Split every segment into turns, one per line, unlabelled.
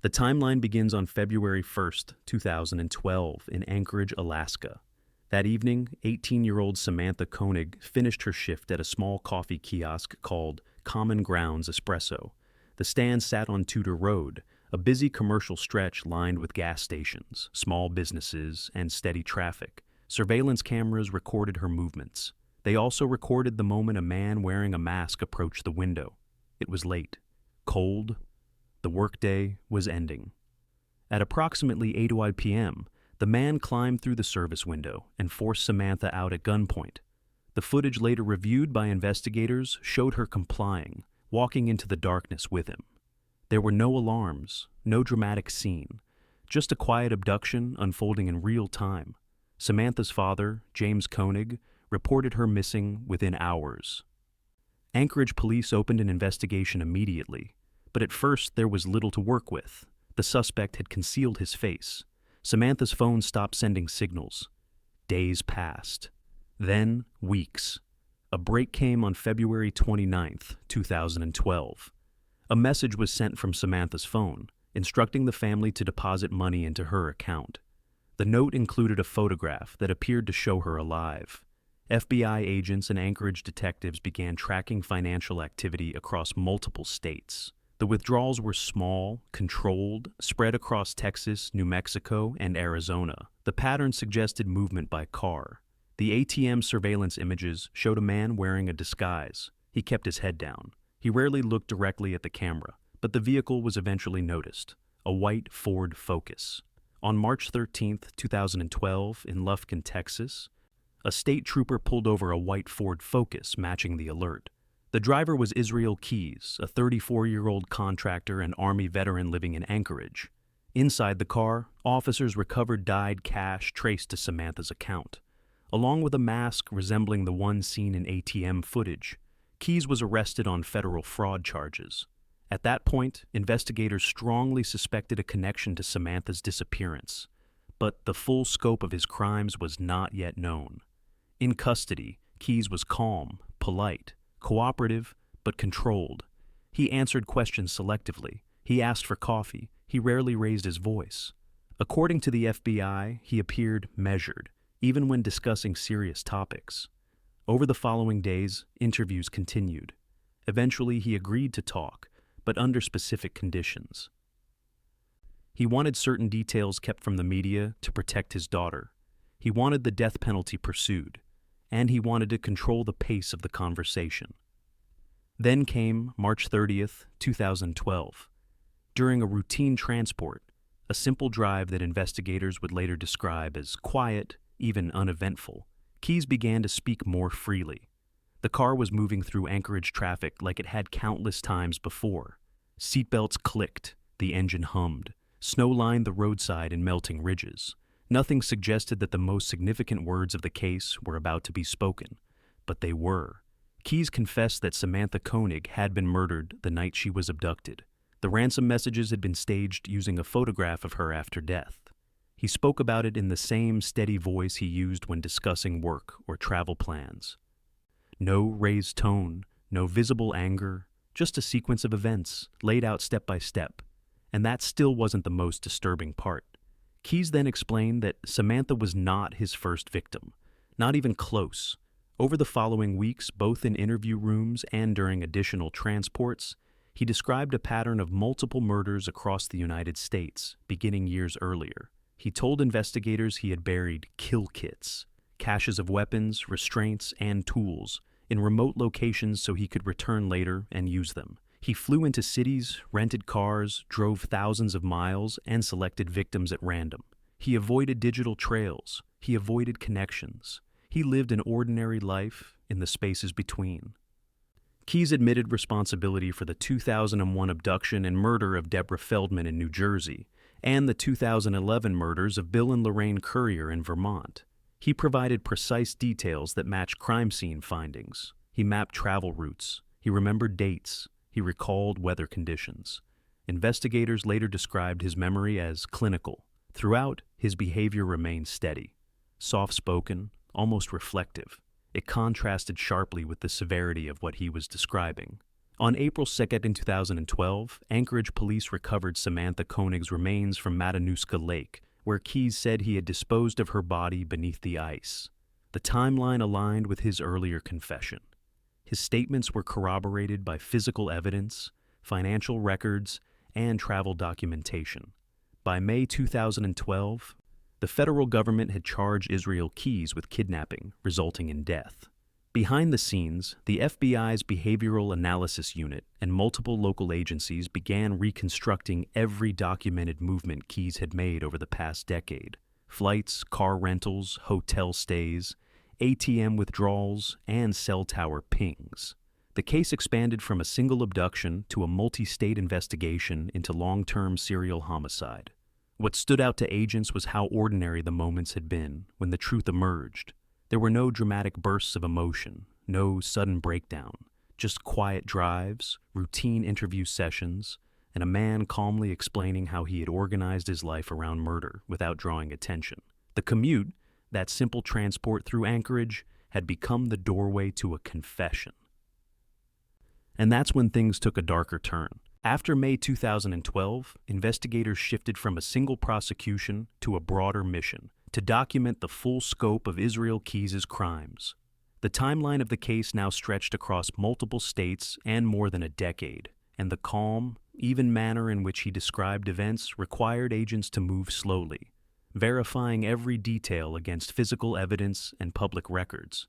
The timeline begins on February 1st, 2012, in Anchorage, Alaska. That evening, 18-year-old Samantha Koenig finished her shift at a small coffee kiosk called Common Grounds Espresso. The stand sat on Tudor Road, a busy commercial stretch lined with gas stations, small businesses, and steady traffic. Surveillance cameras recorded her movements. They also recorded the moment a man wearing a mask approached the window. It was late, cold. The workday was ending. At approximately 8:00 p.m., the man climbed through the service window and forced Samantha out at gunpoint. The footage later reviewed by investigators showed her complying, walking into the darkness with him. There were no alarms, no dramatic scene, just a quiet abduction unfolding in real time. Samantha's father, James Koenig, reported her missing within hours. Anchorage police opened an investigation immediately, but at first there was little to work with. The suspect had concealed his face. Samantha's phone stopped sending signals. Days passed. Then weeks. A break came on February 29th, 2012. A message was sent from Samantha's phone, instructing the family to deposit money into her account. The note included a photograph that appeared to show her alive. FBI agents and Anchorage detectives began tracking financial activity across multiple states. The withdrawals were small, controlled, spread across Texas, New Mexico, and Arizona. The pattern suggested movement by car. The ATM surveillance images showed a man wearing a disguise. He kept his head down. He rarely looked directly at the camera, but the vehicle was eventually noticed, a white Ford Focus. On March 13, 2012, in Lufkin, Texas, a state trooper pulled over a white Ford Focus matching the alert. The driver was Israel Keys, a 34-year-old contractor and Army veteran living in Anchorage. Inside the car, officers recovered dyed cash traced to Samantha's account, along with a mask resembling the one seen in ATM footage. Keys was arrested on federal fraud charges. At that point, investigators strongly suspected a connection to Samantha's disappearance, but the full scope of his crimes was not yet known. In custody, Keys was calm, polite, cooperative, but controlled. He answered questions selectively. He asked for coffee. He rarely raised his voice. According to the FBI, he appeared measured, even when discussing serious topics. Over the following days, interviews continued. Eventually, he agreed to talk, but under specific conditions. He wanted certain details kept from the media to protect his daughter. He wanted the death penalty pursued, and he wanted to control the pace of the conversation. Then came March 30th, 2012. During a routine transport, a simple drive that investigators would later describe as quiet, even uneventful, Keys began to speak more freely. The car was moving through Anchorage traffic like it had countless times before. Seatbelts clicked, the engine hummed, snow lined the roadside in melting ridges. Nothing suggested that the most significant words of the case were about to be spoken, but they were. Keys confessed that Samantha Koenig had been murdered the night she was abducted. The ransom messages had been staged using a photograph of her after death. He spoke about it in the same steady voice he used when discussing work or travel plans. No raised tone, no visible anger, just a sequence of events laid out step by step. And that still wasn't the most disturbing part. Keys then explained that Samantha was not his first victim, not even close. Over the following weeks, both in interview rooms and during additional transports, he described a pattern of multiple murders across the United States, beginning years earlier. He told investigators he had buried kill kits, caches of weapons, restraints, and tools in remote locations so he could return later and use them. He flew into cities, rented cars, drove thousands of miles, and selected victims at random. He avoided digital trails. He avoided connections. He lived an ordinary life in the spaces between. Keys admitted responsibility for the 2001 abduction and murder of Deborah Feldman in New Jersey, and the 2011 murders of Bill and Lorraine Currier in Vermont. He provided precise details that matched crime scene findings. He mapped travel routes. He remembered dates. He recalled weather conditions. Investigators later described his memory as clinical. Throughout, his behavior remained steady, soft-spoken, almost reflective. It contrasted sharply with the severity of what he was describing. On April 2nd, in 2012, Anchorage police recovered Samantha Koenig's remains from Matanuska Lake, where Keyes said he had disposed of her body beneath the ice. The timeline aligned with his earlier confession. His statements were corroborated by physical evidence, financial records, and travel documentation. By May 2012, the federal government had charged Israel Keyes with kidnapping, resulting in death. Behind the scenes, the FBI's Behavioral Analysis Unit and multiple local agencies began reconstructing every documented movement Keyes had made over the past decade. Flights, car rentals, hotel stays, ATM withdrawals, and cell tower pings. The case expanded from a single abduction to a multi-state investigation into long-term serial homicide. What stood out to agents was how ordinary the moments had been when the truth emerged. There were no dramatic bursts of emotion, no sudden breakdown, just quiet drives, routine interview sessions, and a man calmly explaining how he had organized his life around murder without drawing attention. The commute, that simple transport through Anchorage, had become the doorway to a confession. And that's when things took a darker turn. After May 2012, investigators shifted from a single prosecution to a broader mission to document the full scope of Israel Keyes' crimes. The timeline of the case now stretched across multiple states and more than a decade, and the calm, even manner in which he described events required agents to move slowly, verifying every detail against physical evidence and public records.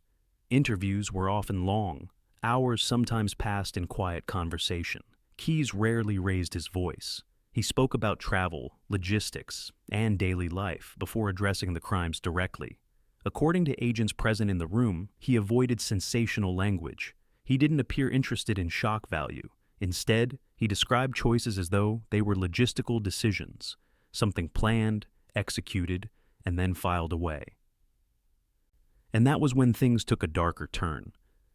Interviews were often long, hours sometimes passed in quiet conversation. Keyes rarely raised his voice. He spoke about travel, logistics, and daily life before addressing the crimes directly. According to agents present in the room, he avoided sensational language. He didn't appear interested in shock value. Instead, he described choices as though they were logistical decisions, something planned, executed, and then filed away. And that was when things took a darker turn.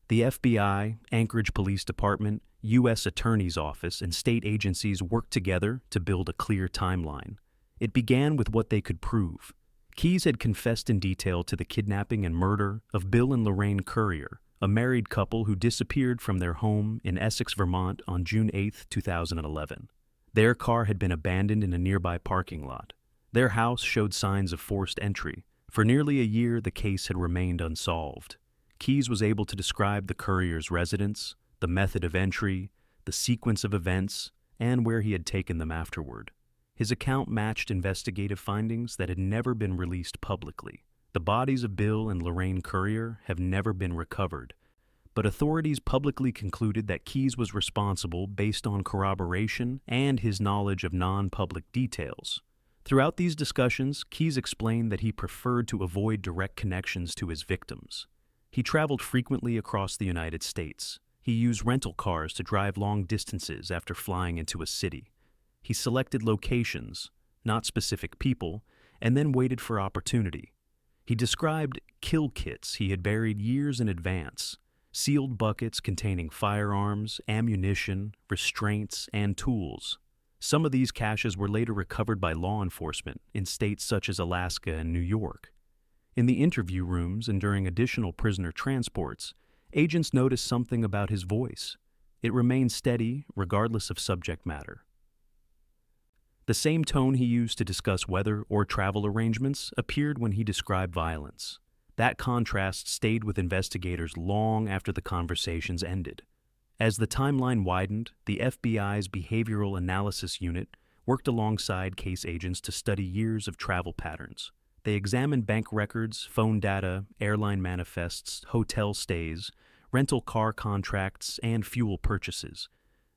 The FBI, Anchorage Police Department, U.S. Attorney's Office, and state agencies worked together to build a clear timeline. It began with what they could prove. Keyes had confessed in detail to the kidnapping and murder of Bill and Lorraine Currier, a married couple who disappeared from their home in Essex, Vermont on June 8, 2011. Their car had been abandoned in a nearby parking lot. Their house showed signs of forced entry. For nearly a year, the case had remained unsolved. Keyes was able to describe the Currier's residence, the method of entry, the sequence of events, and where he had taken them afterward. His account matched investigative findings that had never been released publicly. The bodies of Bill and Lorraine Currier have never been recovered, but authorities publicly concluded that Keyes was responsible based on corroboration and his knowledge of non-public details. Throughout these discussions, Keyes explained that he preferred to avoid direct connections to his victims. He traveled frequently across the United States. He used rental cars to drive long distances after flying into a city. He selected locations, not specific people, and then waited for opportunity. He described kill kits he had buried years in advance, sealed buckets containing firearms, ammunition, restraints, and tools. Some of these caches were later recovered by law enforcement in states such as Alaska and New York. In the interview rooms and during additional prisoner transports, agents noticed something about his voice. It remained steady, regardless of subject matter. The same tone he used to discuss weather or travel arrangements appeared when he described violence. That contrast stayed with investigators long after the conversations ended. As the timeline widened, the FBI's Behavioral Analysis Unit worked alongside case agents to study years of travel patterns. They examined bank records, phone data, airline manifests, hotel stays, rental car contracts, and fuel purchases.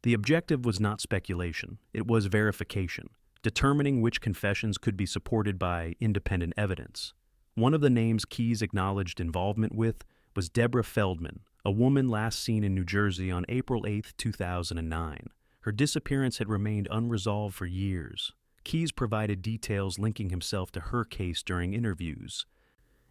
The objective was not speculation, it was verification, determining which confessions could be supported by independent evidence. One of the names Keyes acknowledged involvement with was Deborah Feldman, a woman last seen in New Jersey on April 8, 2009. Her disappearance had remained unresolved for years. Keyes provided details linking himself to her case during interviews,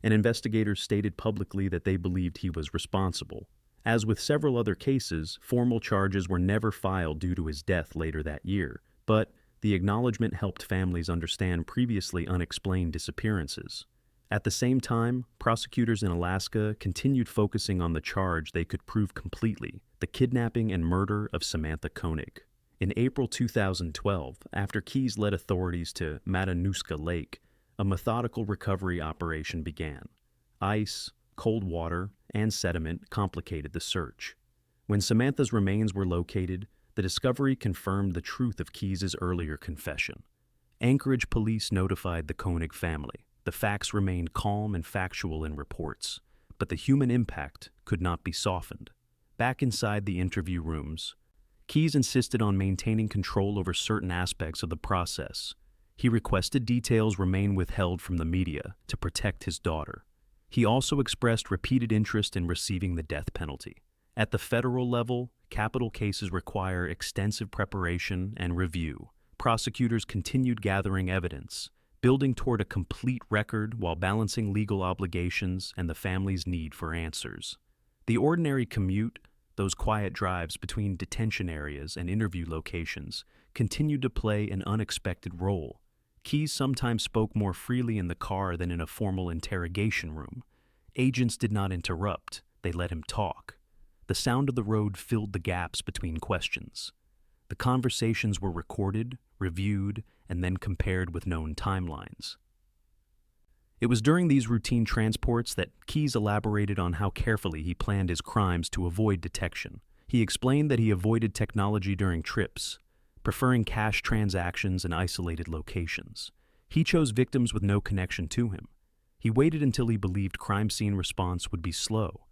and investigators stated publicly that they believed he was responsible. As with several other cases, formal charges were never filed due to his death later that year, but the acknowledgement helped families understand previously unexplained disappearances. At the same time, prosecutors in Alaska continued focusing on the charge they could prove completely: the kidnapping and murder of Samantha Koenig. In April 2012, after Keyes led authorities to Matanuska Lake, a methodical recovery operation began. Ice, cold water, and sediment complicated the search. When Samantha's remains were located, the discovery confirmed the truth of Keyes' earlier confession. Anchorage police notified the Koenig family. The facts remained calm and factual in reports, but the human impact could not be softened. Back inside the interview rooms, Keyes insisted on maintaining control over certain aspects of the process. He requested details remain withheld from the media to protect his daughter. He also expressed repeated interest in receiving the death penalty. At the federal level, capital cases require extensive preparation and review. Prosecutors continued gathering evidence, building toward a complete record while balancing legal obligations and the family's need for answers. The ordinary commute, those quiet drives between detention areas and interview locations, continued to play an unexpected role. Keyes sometimes spoke more freely in the car than in a formal interrogation room. Agents did not interrupt, they let him talk. The sound of the road filled the gaps between questions. The conversations were recorded, reviewed, and then compared with known timelines. It was during these routine transports that Keyes elaborated on how carefully he planned his crimes to avoid detection. He explained that he avoided technology during trips, preferring cash transactions in isolated locations. He chose victims with no connection to him. He waited until he believed crime scene response would be slow.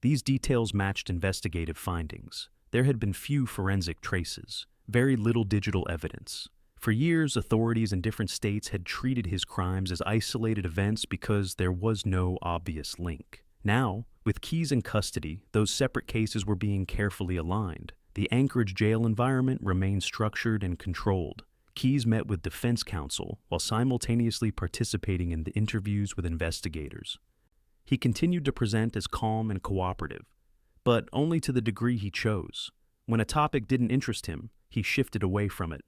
These details matched investigative findings. There had been few forensic traces, very little digital evidence. For years, authorities in different states had treated his crimes as isolated events because there was no obvious link. Now, with Keyes in custody, those separate cases were being carefully aligned. The Anchorage jail environment remained structured and controlled. Keyes met with defense counsel while simultaneously participating in the interviews with investigators. He continued to present as calm and cooperative, but only to the degree he chose. When a topic didn't interest him, he shifted away from it.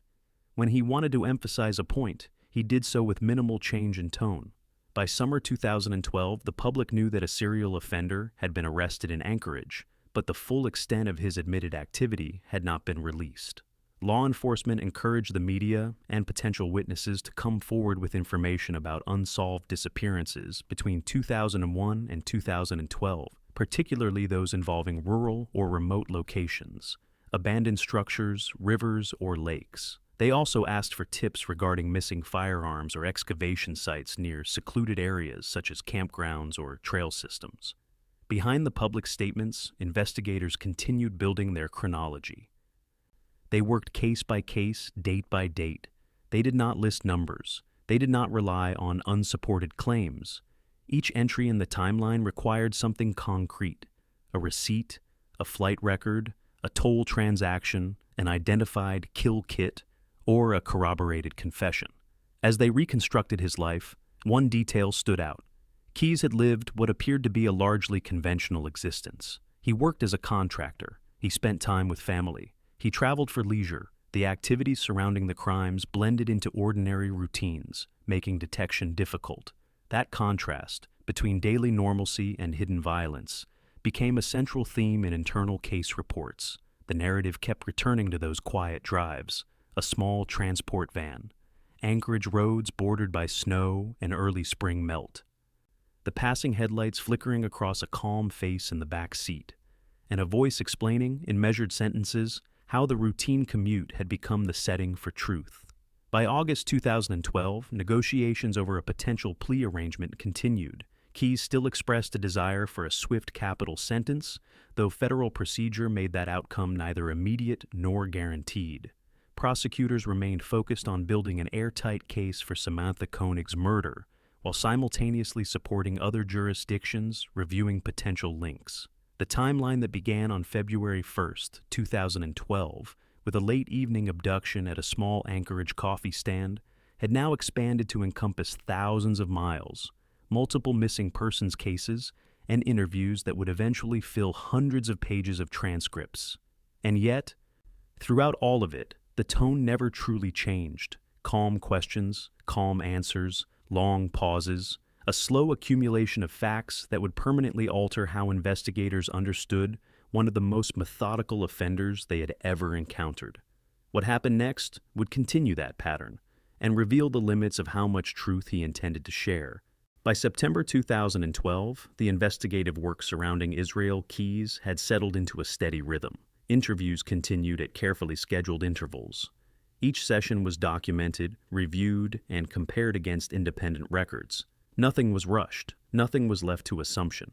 When he wanted to emphasize a point, he did so with minimal change in tone. By summer 2012, the public knew that a serial offender had been arrested in Anchorage, but the full extent of his admitted activity had not been released. Law enforcement encouraged the media and potential witnesses to come forward with information about unsolved disappearances between 2001 and 2012, particularly those involving rural or remote locations, abandoned structures, rivers, or lakes. They also asked for tips regarding missing firearms or excavation sites near secluded areas such as campgrounds or trail systems. Behind the public statements, investigators continued building their chronology. They worked case by case, date by date. They did not list numbers. They did not rely on unsupported claims. Each entry in the timeline required something concrete: a receipt, a flight record, a toll transaction, an identified kill kit, or a corroborated confession. As they reconstructed his life, one detail stood out. Keyes had lived what appeared to be a largely conventional existence. He worked as a contractor. He spent time with family. He traveled for leisure. The activities surrounding the crimes blended into ordinary routines, making detection difficult. That contrast between daily normalcy and hidden violence became a central theme in internal case reports. The narrative kept returning to those quiet drives: a small transport van, Anchorage roads bordered by snow and early spring melt, the passing headlights flickering across a calm face in the back seat, and a voice explaining, in measured sentences, how the routine commute had become the setting for truth. By August 2012, negotiations over a potential plea arrangement continued. Keyes still expressed a desire for a swift capital sentence, though federal procedure made that outcome neither immediate nor guaranteed. Prosecutors remained focused on building an airtight case for Samantha Koenig's murder, while simultaneously supporting other jurisdictions reviewing potential links. The timeline that began on February 1st, 2012, with a late evening abduction at a small Anchorage coffee stand, had now expanded to encompass thousands of miles, multiple missing persons cases, and interviews that would eventually fill hundreds of pages of transcripts. And yet, throughout all of it, the tone never truly changed. Calm questions, calm answers, long pauses, a slow accumulation of facts that would permanently alter how investigators understood one of the most methodical offenders they had ever encountered. What happened next would continue that pattern and reveal the limits of how much truth he intended to share. By September 2012, the investigative work surrounding Israel Keyes had settled into a steady rhythm. Interviews continued at carefully scheduled intervals. Each session was documented, reviewed, and compared against independent records. Nothing was rushed. Nothing was left to assumption.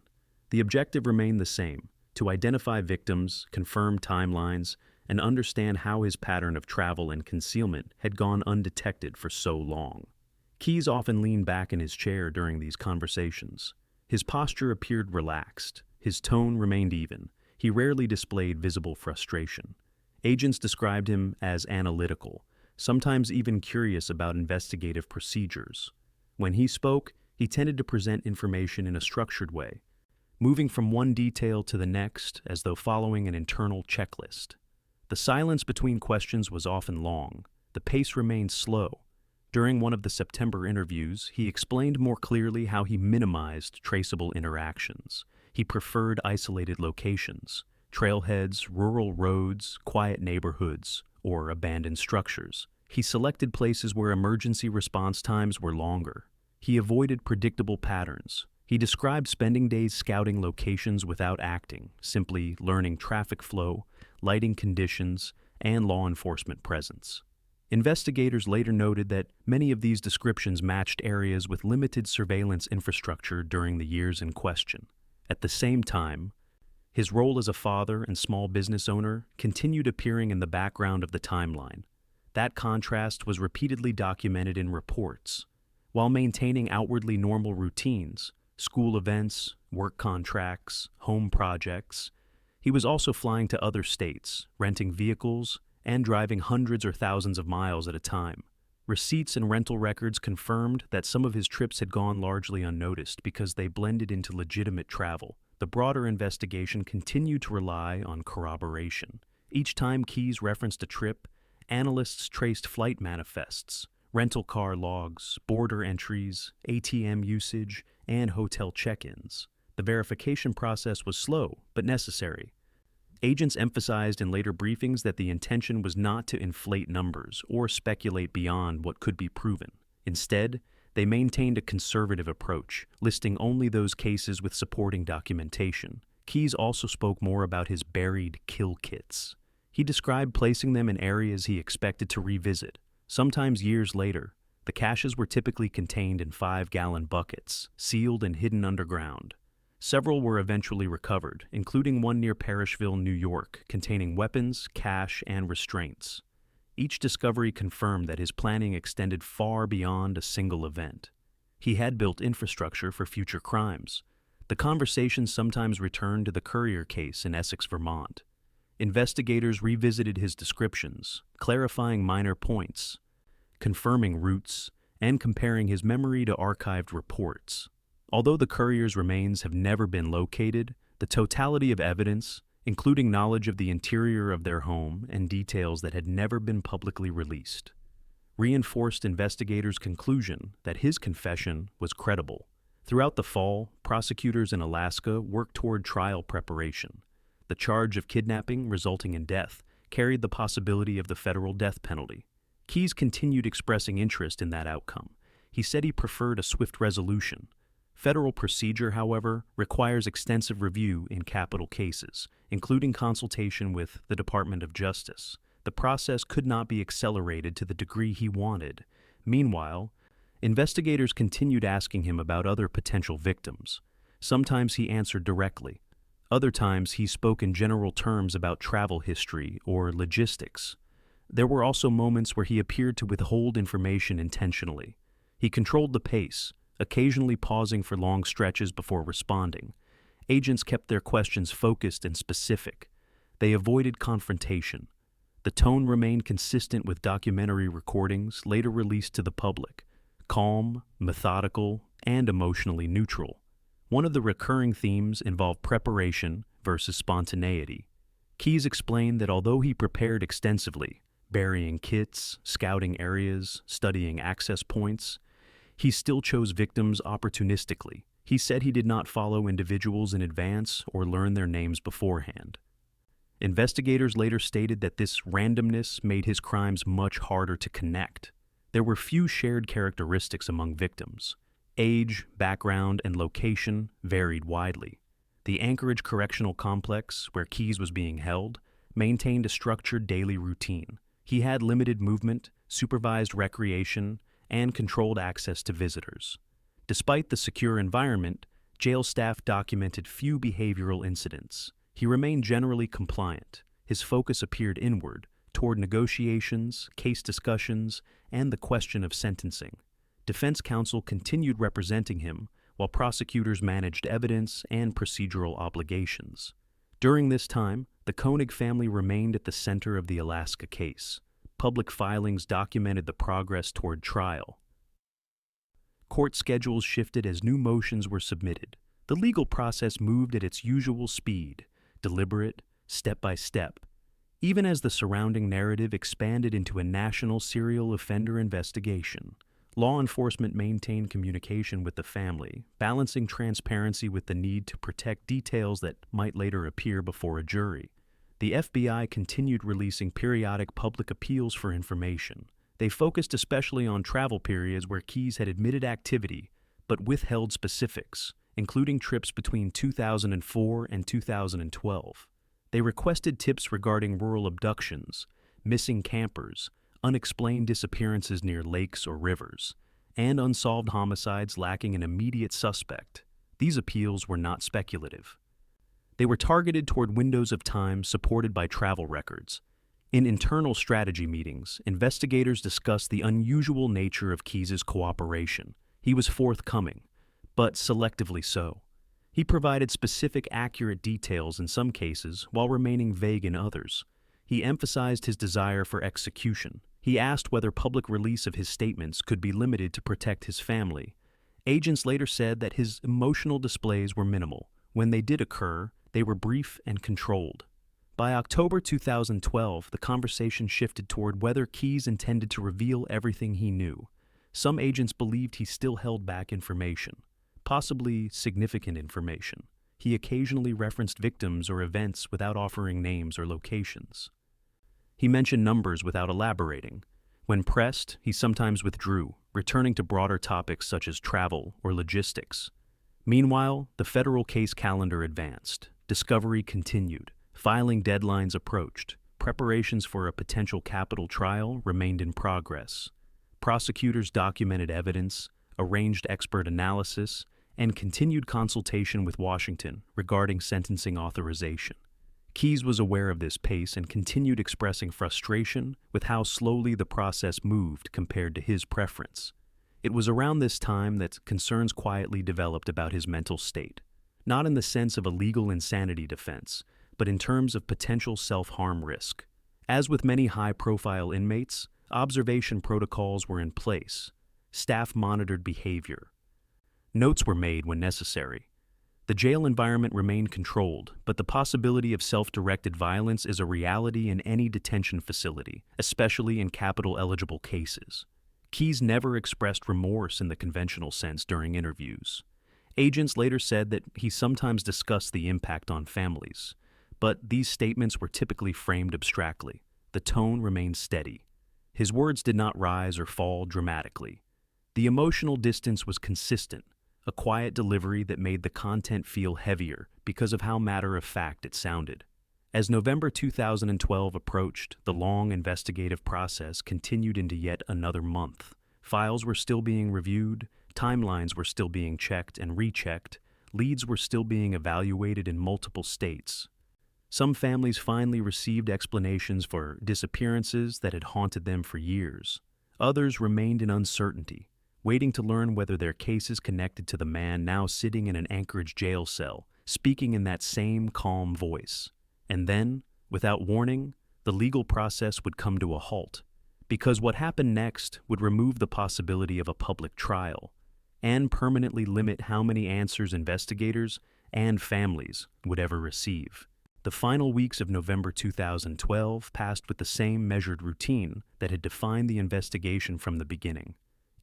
The objective remained the same: to identify victims, confirm timelines, and understand how his pattern of travel and concealment had gone undetected for so long. Keyes often leaned back in his chair during these conversations. His posture appeared relaxed. His tone remained even. He rarely displayed visible frustration. Agents described him as analytical, sometimes even curious about investigative procedures. When he spoke, he tended to present information in a structured way, moving from one detail to the next as though following an internal checklist. The silence between questions was often long. The pace remained slow. During one of the September interviews, he explained more clearly how he minimized traceable interactions. He preferred isolated locations, trailheads, rural roads, quiet neighborhoods, or abandoned structures. He selected places where emergency response times were longer. He avoided predictable patterns. He described spending days scouting locations without acting, simply learning traffic flow, lighting conditions, and law enforcement presence. Investigators later noted that many of these descriptions matched areas with limited surveillance infrastructure during the years in question. At the same time, his role as a father and small business owner continued appearing in the background of the timeline. That contrast was repeatedly documented in reports. While maintaining outwardly normal routines, school events, work contracts, home projects, he was also flying to other states, renting vehicles, and driving hundreds or thousands of miles at a time. Receipts and rental records confirmed that some of his trips had gone largely unnoticed because they blended into legitimate travel. The broader investigation continued to rely on corroboration. Each time Keyes referenced a trip, analysts traced flight manifests, rental car logs, border entries, ATM usage, and hotel check-ins. The verification process was slow, but necessary. Agents emphasized in later briefings that the intention was not to inflate numbers or speculate beyond what could be proven. Instead, they maintained a conservative approach, listing only those cases with supporting documentation. Keyes also spoke more about his buried kill kits. He described placing them in areas he expected to revisit, sometimes years later. The caches were typically contained in 5-gallon buckets, sealed and hidden underground. Several were eventually recovered, including one near Parishville, New York, containing weapons, cash, and restraints. Each discovery confirmed that his planning extended far beyond a single event. He had built infrastructure for future crimes. The conversation sometimes returned to the Courier case in Essex, Vermont. Investigators revisited his descriptions, clarifying minor points, confirming routes, and comparing his memory to archived reports. Although the Courier's remains have never been located, the totality of evidence, including knowledge of the interior of their home and details that had never been publicly released, reinforced investigators' conclusion that his confession was credible. Throughout the fall, prosecutors in Alaska worked toward trial preparation. The charge of kidnapping resulting in death carried the possibility of the federal death penalty. Keyes continued expressing interest in that outcome. He said he preferred a swift resolution. Federal procedure, however, requires extensive review in capital cases, including consultation with the Department of Justice. The process could not be accelerated to the degree he wanted. Meanwhile, investigators continued asking him about other potential victims. Sometimes he answered directly. Other times he spoke in general terms about travel history or logistics. There were also moments where he appeared to withhold information intentionally. He controlled the pace, occasionally pausing for long stretches before responding. Agents kept their questions focused and specific. They avoided confrontation. The tone remained consistent with documentary recordings later released to the public: calm, methodical, and emotionally neutral. One of the recurring themes involved preparation versus spontaneity. Keyes explained that although he prepared extensively, burying kits, scouting areas, studying access points, He still chose victims opportunistically. He said he did not follow individuals in advance or learn their names beforehand. Investigators later stated that this randomness made his crimes much harder to connect. There were few shared characteristics among victims. Age, background, and location varied widely. The Anchorage Correctional Complex, where Keyes was being held, maintained a structured daily routine. He had limited movement, supervised recreation, and controlled access to visitors. Despite the secure environment, jail staff documented few behavioral incidents. He remained generally compliant. His focus appeared inward, toward negotiations, case discussions, and the question of sentencing. Defense counsel continued representing him, while prosecutors managed evidence and procedural obligations. During this time, the Koenig family remained at the center of the Alaska case. Public filings documented the progress toward trial. Court schedules shifted as new motions were submitted. The legal process moved at its usual speed, deliberate, step by step. Even as the surrounding narrative expanded into a national serial offender investigation, law enforcement maintained communication with the family, balancing transparency with the need to protect details that might later appear before a jury. The FBI continued releasing periodic public appeals for information. They focused especially on travel periods where Keyes had admitted activity but withheld specifics, including trips between 2004 and 2012. They requested tips regarding rural abductions, missing campers, unexplained disappearances near lakes or rivers, and unsolved homicides lacking an immediate suspect. These appeals were not speculative. They were targeted toward windows of time supported by travel records. In internal strategy meetings, investigators discussed the unusual nature of Keyes' cooperation. He was forthcoming, but selectively so. He provided specific, accurate details in some cases while remaining vague in others. He emphasized his desire for execution. He asked whether public release of his statements could be limited to protect his family. Agents later said that his emotional displays were minimal. When they did occur, they were brief and controlled. By October 2012, the conversation shifted toward whether Keyes intended to reveal everything he knew. Some agents believed he still held back information, possibly significant information. He occasionally referenced victims or events without offering names or locations. He mentioned numbers without elaborating. When pressed, he sometimes withdrew, returning to broader topics such as travel or logistics. Meanwhile, the federal case calendar advanced. Discovery continued. Filing deadlines approached. Preparations for a potential capital trial remained in progress. Prosecutors documented evidence, arranged expert analysis, and continued consultation with Washington regarding sentencing authorization. Keyes was aware of this pace and continued expressing frustration with how slowly the process moved compared to his preference. It was around this time that concerns quietly developed about his mental state, not in the sense of a legal insanity defense, but in terms of potential self-harm risk. As with many high-profile inmates, observation protocols were in place. Staff monitored behavior. Notes were made when necessary. The jail environment remained controlled, but the possibility of self-directed violence is a reality in any detention facility, especially in capital-eligible cases. Keyes never expressed remorse in the conventional sense during interviews. Agents later said that he sometimes discussed the impact on families, but these statements were typically framed abstractly. The tone remained steady. His words did not rise or fall dramatically. The emotional distance was consistent, a quiet delivery that made the content feel heavier because of how matter-of-fact it sounded. As November 2012 approached, the long investigative process continued into yet another month. Files were still being reviewed, timelines were still being checked and rechecked, leads were still being evaluated in multiple states. Some families finally received explanations for disappearances that had haunted them for years. Others remained in uncertainty, waiting to learn whether their cases connected to the man now sitting in an Anchorage jail cell, speaking in that same calm voice. And then, without warning, the legal process would come to a halt, because what happened next would remove the possibility of a public trial and permanently limit how many answers investigators and families would ever receive. The final weeks of November 2012 passed with the same measured routine that had defined the investigation from the beginning.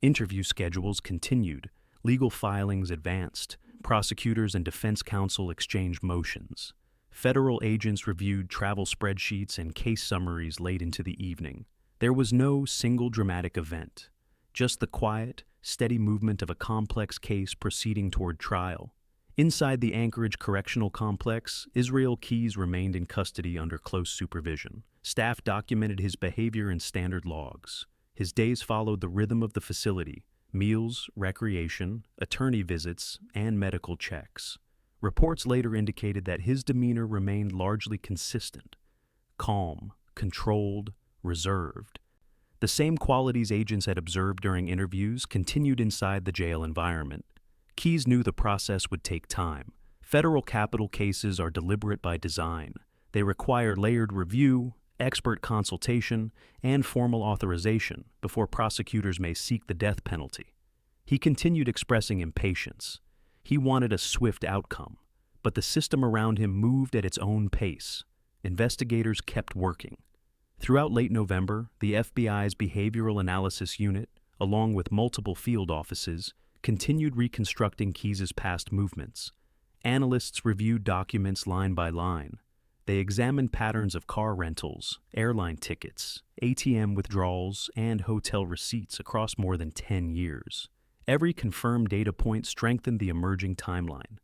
Interview schedules continued, legal filings advanced, prosecutors and defense counsel exchanged motions. Federal agents reviewed travel spreadsheets and case summaries late into the evening. There was no single dramatic event, just the quiet, steady movement of a complex case proceeding toward trial. Inside the Anchorage Correctional Complex, Israel Keys remained in custody under close supervision. Staff documented his behavior in standard logs. His days followed the rhythm of the facility: meals, recreation, attorney visits, and medical checks. Reports later indicated that his demeanor remained largely consistent: calm, controlled, reserved. The same qualities agents had observed during interviews continued inside the jail environment. Keys knew the process would take time. Federal capital cases are deliberate by design. They require layered review, expert consultation, and formal authorization before prosecutors may seek the death penalty. He continued expressing impatience. He wanted a swift outcome, but the system around him moved at its own pace. Investigators kept working. Throughout late November, the FBI's Behavioral Analysis Unit, along with multiple field offices, continued reconstructing Keys's past movements. Analysts reviewed documents line by line. They examined patterns of car rentals, airline tickets, ATM withdrawals, and hotel receipts across more than 10 years. Every confirmed data point strengthened the emerging timeline.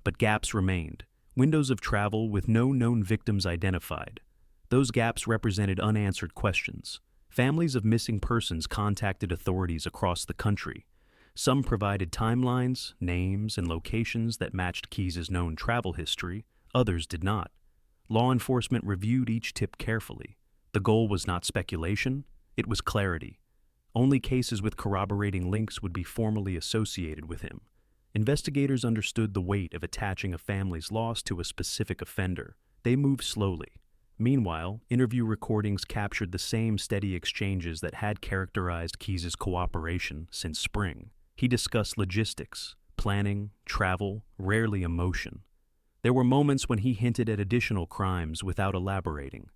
But gaps remained, windows of travel with no known victims identified. Those gaps represented unanswered questions. Families of missing persons contacted authorities across the country. Some provided timelines, names, and locations that matched Keys's known travel history. Others did not. Law enforcement reviewed each tip carefully. The goal was not speculation, it was clarity. Only cases with corroborating links would be formally associated with him. Investigators understood the weight of attaching a family's loss to a specific offender. They moved slowly. Meanwhile, interview recordings captured the same steady exchanges that had characterized Keys's cooperation since spring. He discussed logistics, planning, travel, rarely emotion. There were moments when he hinted at additional crimes without elaborating.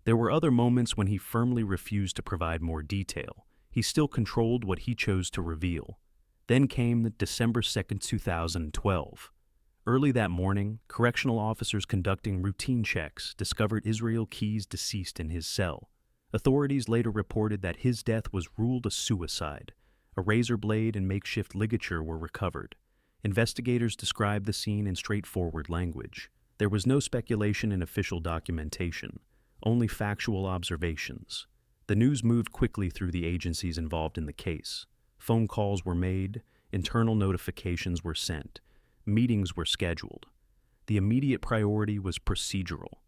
There were other moments when he firmly refused to provide more detail. He still controlled what he chose to reveal. Then came December 2, 2012. Early that morning, correctional officers conducting routine checks discovered Israel Keys deceased in his cell. Authorities later reported that his death was ruled a suicide. A razor blade and makeshift ligature were recovered. Investigators described the scene in straightforward language. There was no speculation in official documentation, only factual observations. The news moved quickly through the agencies involved in the case. Phone calls were made, internal notifications were sent, meetings were scheduled. The immediate priority was procedural: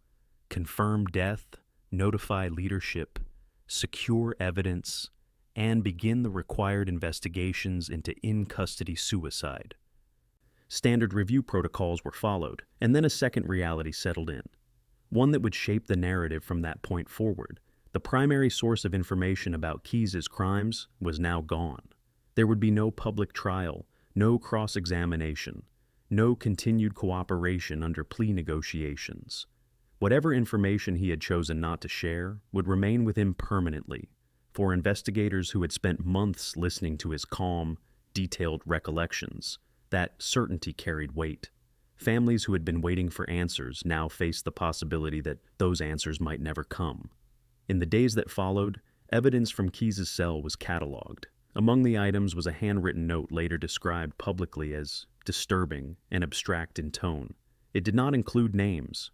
confirm death, notify leadership, secure evidence, and begin the required investigations into in-custody suicide. Standard review protocols were followed, and then a second reality settled in, one that would shape the narrative from that point forward. The primary source of information about Keys's crimes was now gone. There would be no public trial, no cross-examination, no continued cooperation under plea negotiations. Whatever information he had chosen not to share would remain with him permanently. For investigators who had spent months listening to his calm, detailed recollections, that certainty carried weight. Families who had been waiting for answers now faced the possibility that those answers might never come. In the days that followed, evidence from Keys's cell was cataloged. Among the items was a handwritten note later described publicly as disturbing and abstract in tone. It did not include names.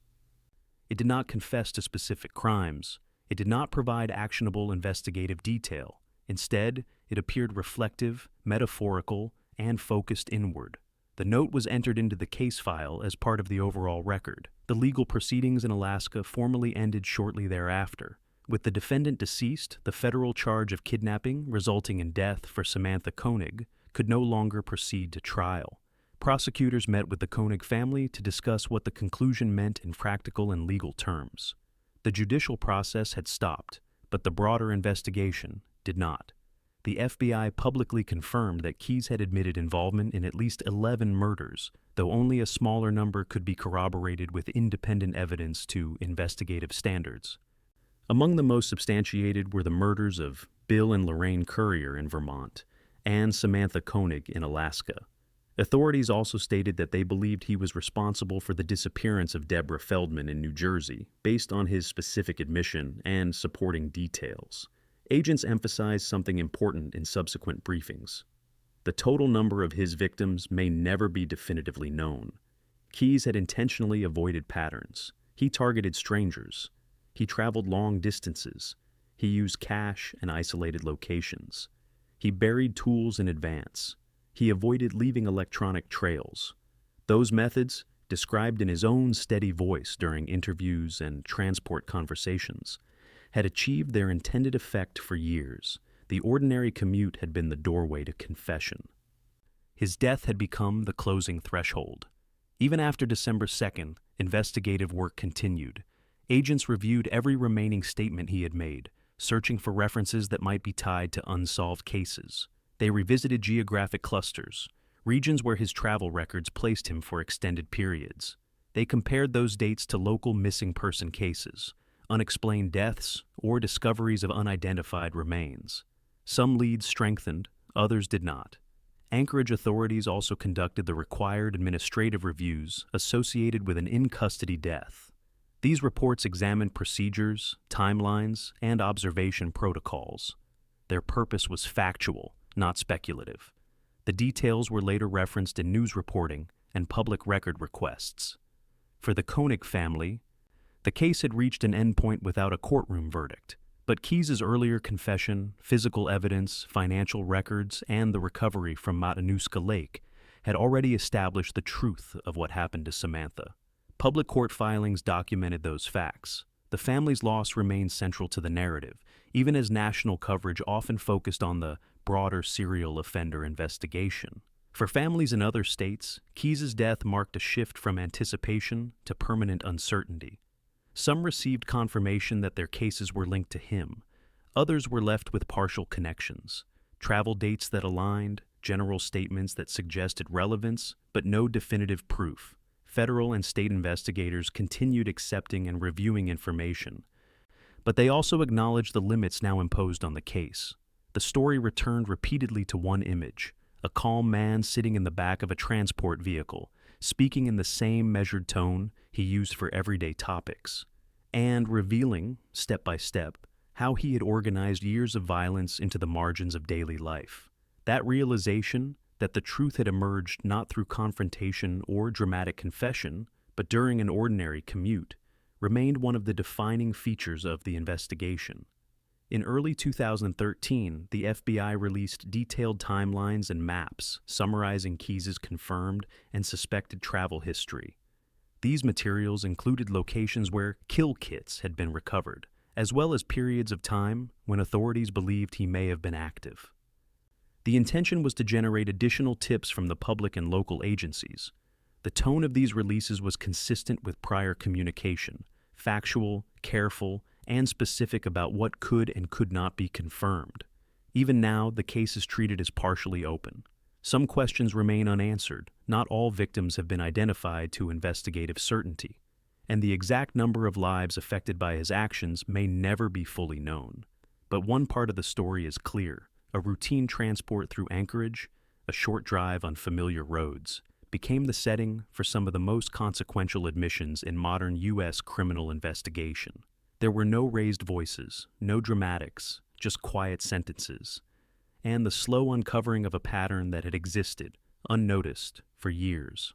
It did not confess to specific crimes. It did not provide actionable investigative detail. Instead, it appeared reflective, metaphorical, and focused inward. The note was entered into the case file as part of the overall record. The legal proceedings in Alaska formally ended shortly thereafter. With the defendant deceased, the federal charge of kidnapping resulting in death for Samantha Koenig could no longer proceed to trial. Prosecutors met with the Koenig family to discuss what the conclusion meant in practical and legal terms. The judicial process had stopped, but the broader investigation did not. The FBI publicly confirmed that Keys had admitted involvement in at least 11 murders, though only a smaller number could be corroborated with independent evidence to investigative standards. Among the most substantiated were the murders of Bill and Lorraine Currier in Vermont and Samantha Koenig in Alaska. Authorities also stated that they believed he was responsible for the disappearance of Deborah Feldman in New Jersey, based on his specific admission and supporting details. Agents emphasized something important in subsequent briefings. The total number of his victims may never be definitively known. Keyes had intentionally avoided patterns. He targeted strangers. He traveled long distances. He used cache and isolated locations. He buried tools in advance. He avoided leaving electronic trails. Those methods, described in his own steady voice during interviews and transport conversations, had achieved their intended effect for years. The ordinary commute had been the doorway to confession. His death had become the closing threshold. Even after December 2nd, investigative work continued. Agents reviewed every remaining statement he had made, searching for references that might be tied to unsolved cases. They revisited geographic clusters, regions where his travel records placed him for extended periods. They compared those dates to local missing person cases, unexplained deaths, or discoveries of unidentified remains. Some leads strengthened, others did not. Anchorage authorities also conducted the required administrative reviews associated with an in-custody death. These reports examined procedures, timelines, and observation protocols. Their purpose was factual, not speculative. The details were later referenced in news reporting and public record requests. For the Koenig family, the case had reached an endpoint without a courtroom verdict, but Keyes' earlier confession, physical evidence, financial records, and the recovery from Matanuska Lake had already established the truth of what happened to Samantha. Public court filings documented those facts. The family's loss remained central to the narrative, even as national coverage often focused on the broader serial offender investigation. For families in other states, Keyes' death marked a shift from anticipation to permanent uncertainty. Some received confirmation that their cases were linked to him. Others were left with partial connections, travel dates that aligned, general statements that suggested relevance, but no definitive proof. Federal and state investigators continued accepting and reviewing information, but they also acknowledged the limits now imposed on the case. The story returned repeatedly to one image: a calm man sitting in the back of a transport vehicle, speaking in the same measured tone he used for everyday topics, and revealing, step by step, how he had organized years of violence into the margins of daily life. That realization, that the truth had emerged not through confrontation or dramatic confession, but during an ordinary commute, remained one of the defining features of the investigation. In early 2013, the FBI released detailed timelines and maps summarizing Keyes' confirmed and suspected travel history. These materials included locations where kill kits had been recovered, as well as periods of time when authorities believed he may have been active. The intention was to generate additional tips from the public and local agencies. The tone of these releases was consistent with prior communication, factual, careful, and specific about what could and could not be confirmed. Even now, the case is treated as partially open. Some questions remain unanswered. Not all victims have been identified to investigative certainty, and the exact number of lives affected by his actions may never be fully known. But one part of the story is clear: a routine transport through Anchorage, a short drive on familiar roads, became the setting for some of the most consequential admissions in modern U.S. criminal investigation. There were no raised voices, no dramatics, just quiet sentences, and the slow uncovering of a pattern that had existed, unnoticed, for years.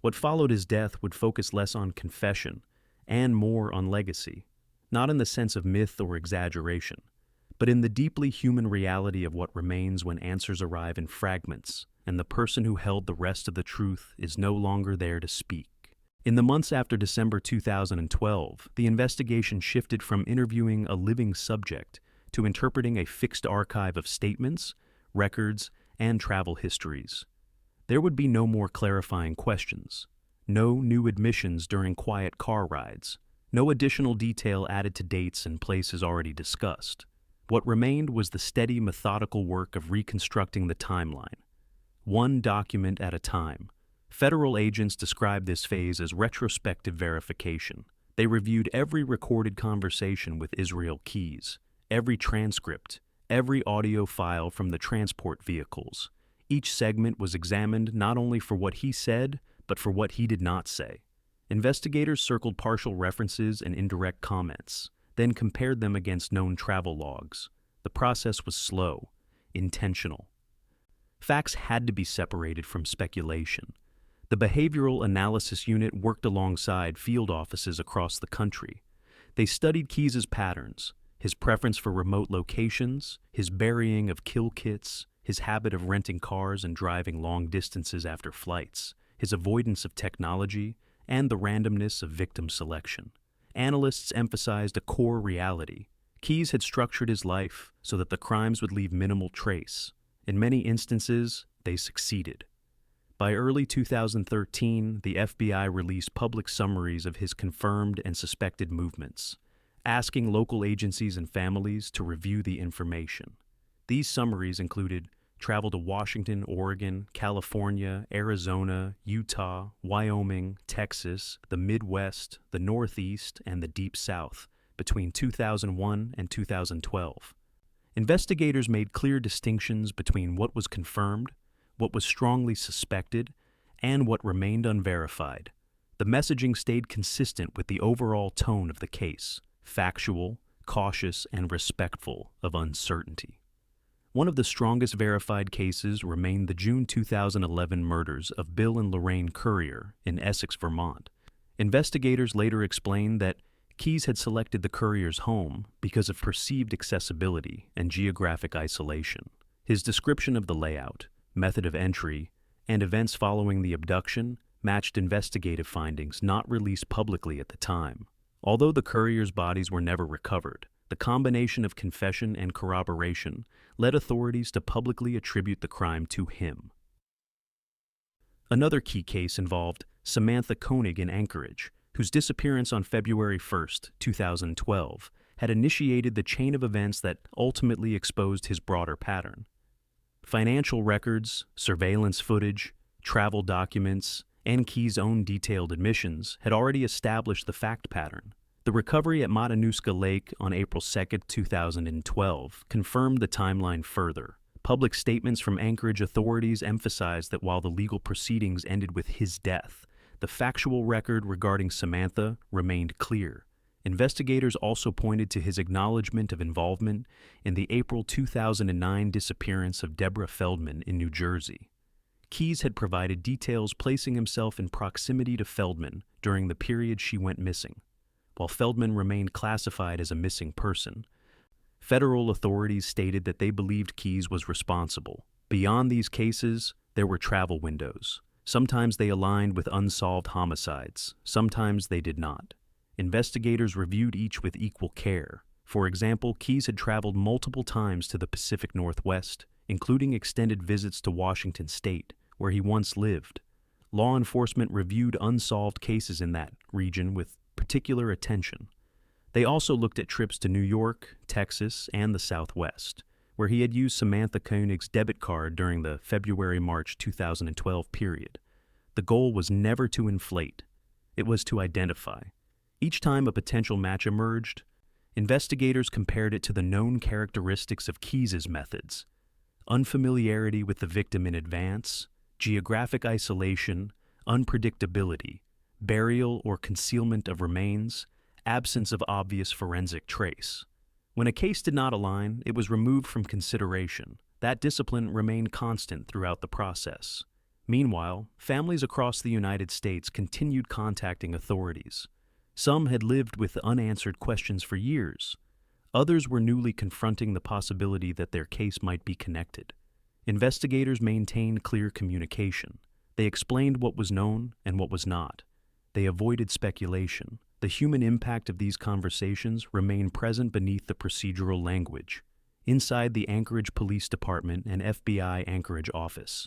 What followed his death would focus less on confession and more on legacy, not in the sense of myth or exaggeration, but in the deeply human reality of what remains when answers arrive in fragments and the person who held the rest of the truth is no longer there to speak. In the months after December 2012, the investigation shifted from interviewing a living subject to interpreting a fixed archive of statements, records, and travel histories. There would be no more clarifying questions, no new admissions during quiet car rides, no additional detail added to dates and places already discussed. What remained was the steady, methodical work of reconstructing the timeline, one document at a time. Federal agents describe this phase as retrospective verification, They reviewed every recorded conversation with Israel Keyes, every transcript, every audio file from the transport vehicles. Each segment was examined not only for what he said, but for what he did not say. Investigators circled partial references and indirect comments, then compared them against known travel logs. The process was slow, intentional. Facts had to be separated from speculation. The Behavioral Analysis Unit worked alongside field offices across the country. They studied Keyes' patterns, his preference for remote locations, his burying of kill kits, his habit of renting cars and driving long distances after flights, his avoidance of technology, and the randomness of victim selection. Analysts emphasized a core reality. Keyes had structured his life so that the crimes would leave minimal trace. In many instances, they succeeded. By early 2013, the FBI released public summaries of his confirmed and suspected movements, asking local agencies and families to review the information. These summaries included travel to Washington, Oregon, California, Arizona, Utah, Wyoming, Texas, the Midwest, the Northeast, and the Deep South between 2001 and 2012. Investigators made clear distinctions between what was confirmed, what was strongly suspected, and what remained unverified. The messaging stayed consistent with the overall tone of the case, factual, cautious, and respectful of uncertainty. One of the strongest verified cases remained the June 2011 murders of Bill and Lorraine Currier in Essex, Vermont. Investigators later explained that Keyes had selected the Curriers' home because of perceived accessibility and geographic isolation. His description of the layout, method of entry, and events following the abduction matched investigative findings not released publicly at the time. Although the Curriers' bodies were never recovered, the combination of confession and corroboration led authorities to publicly attribute the crime to him. Another key case involved Samantha Koenig in Anchorage, whose disappearance on February 1, 2012, had initiated the chain of events that ultimately exposed his broader pattern. Financial records, surveillance footage, travel documents, and Keyes' own detailed admissions had already established the fact pattern. The recovery at Matanuska Lake on April 2, 2012, confirmed the timeline further. Public statements from Anchorage authorities emphasized that while the legal proceedings ended with his death, the factual record regarding Samantha remained clear. Investigators also pointed to his acknowledgement of involvement in the April 2009 disappearance of Deborah Feldman in New Jersey. Keyes had provided details placing himself in proximity to Feldman during the period she went missing. While Feldman remained classified as a missing person, federal authorities stated that they believed Keyes was responsible. Beyond these cases, there were travel windows. Sometimes they aligned with unsolved homicides, sometimes they did not. Investigators reviewed each with equal care. For example, Keyes had traveled multiple times to the Pacific Northwest, including extended visits to Washington State, where he once lived. Law enforcement reviewed unsolved cases in that region with particular attention. They also looked at trips to New York, Texas, and the Southwest, where he had used Samantha Koenig's debit card during the February-March 2012 period. The goal was never to inflate. It was to identify. Each time a potential match emerged, investigators compared it to the known characteristics of Keyes' methods: unfamiliarity with the victim in advance, geographic isolation, unpredictability, burial or concealment of remains, absence of obvious forensic trace. When a case did not align, it was removed from consideration. That discipline remained constant throughout the process. Meanwhile, families across the United States continued contacting authorities. Some had lived with unanswered questions for years. Others were newly confronting the possibility that their case might be connected. Investigators maintained clear communication. They explained what was known and what was not. They avoided speculation. The human impact of these conversations remained present beneath the procedural language. Inside the Anchorage Police Department and FBI Anchorage office,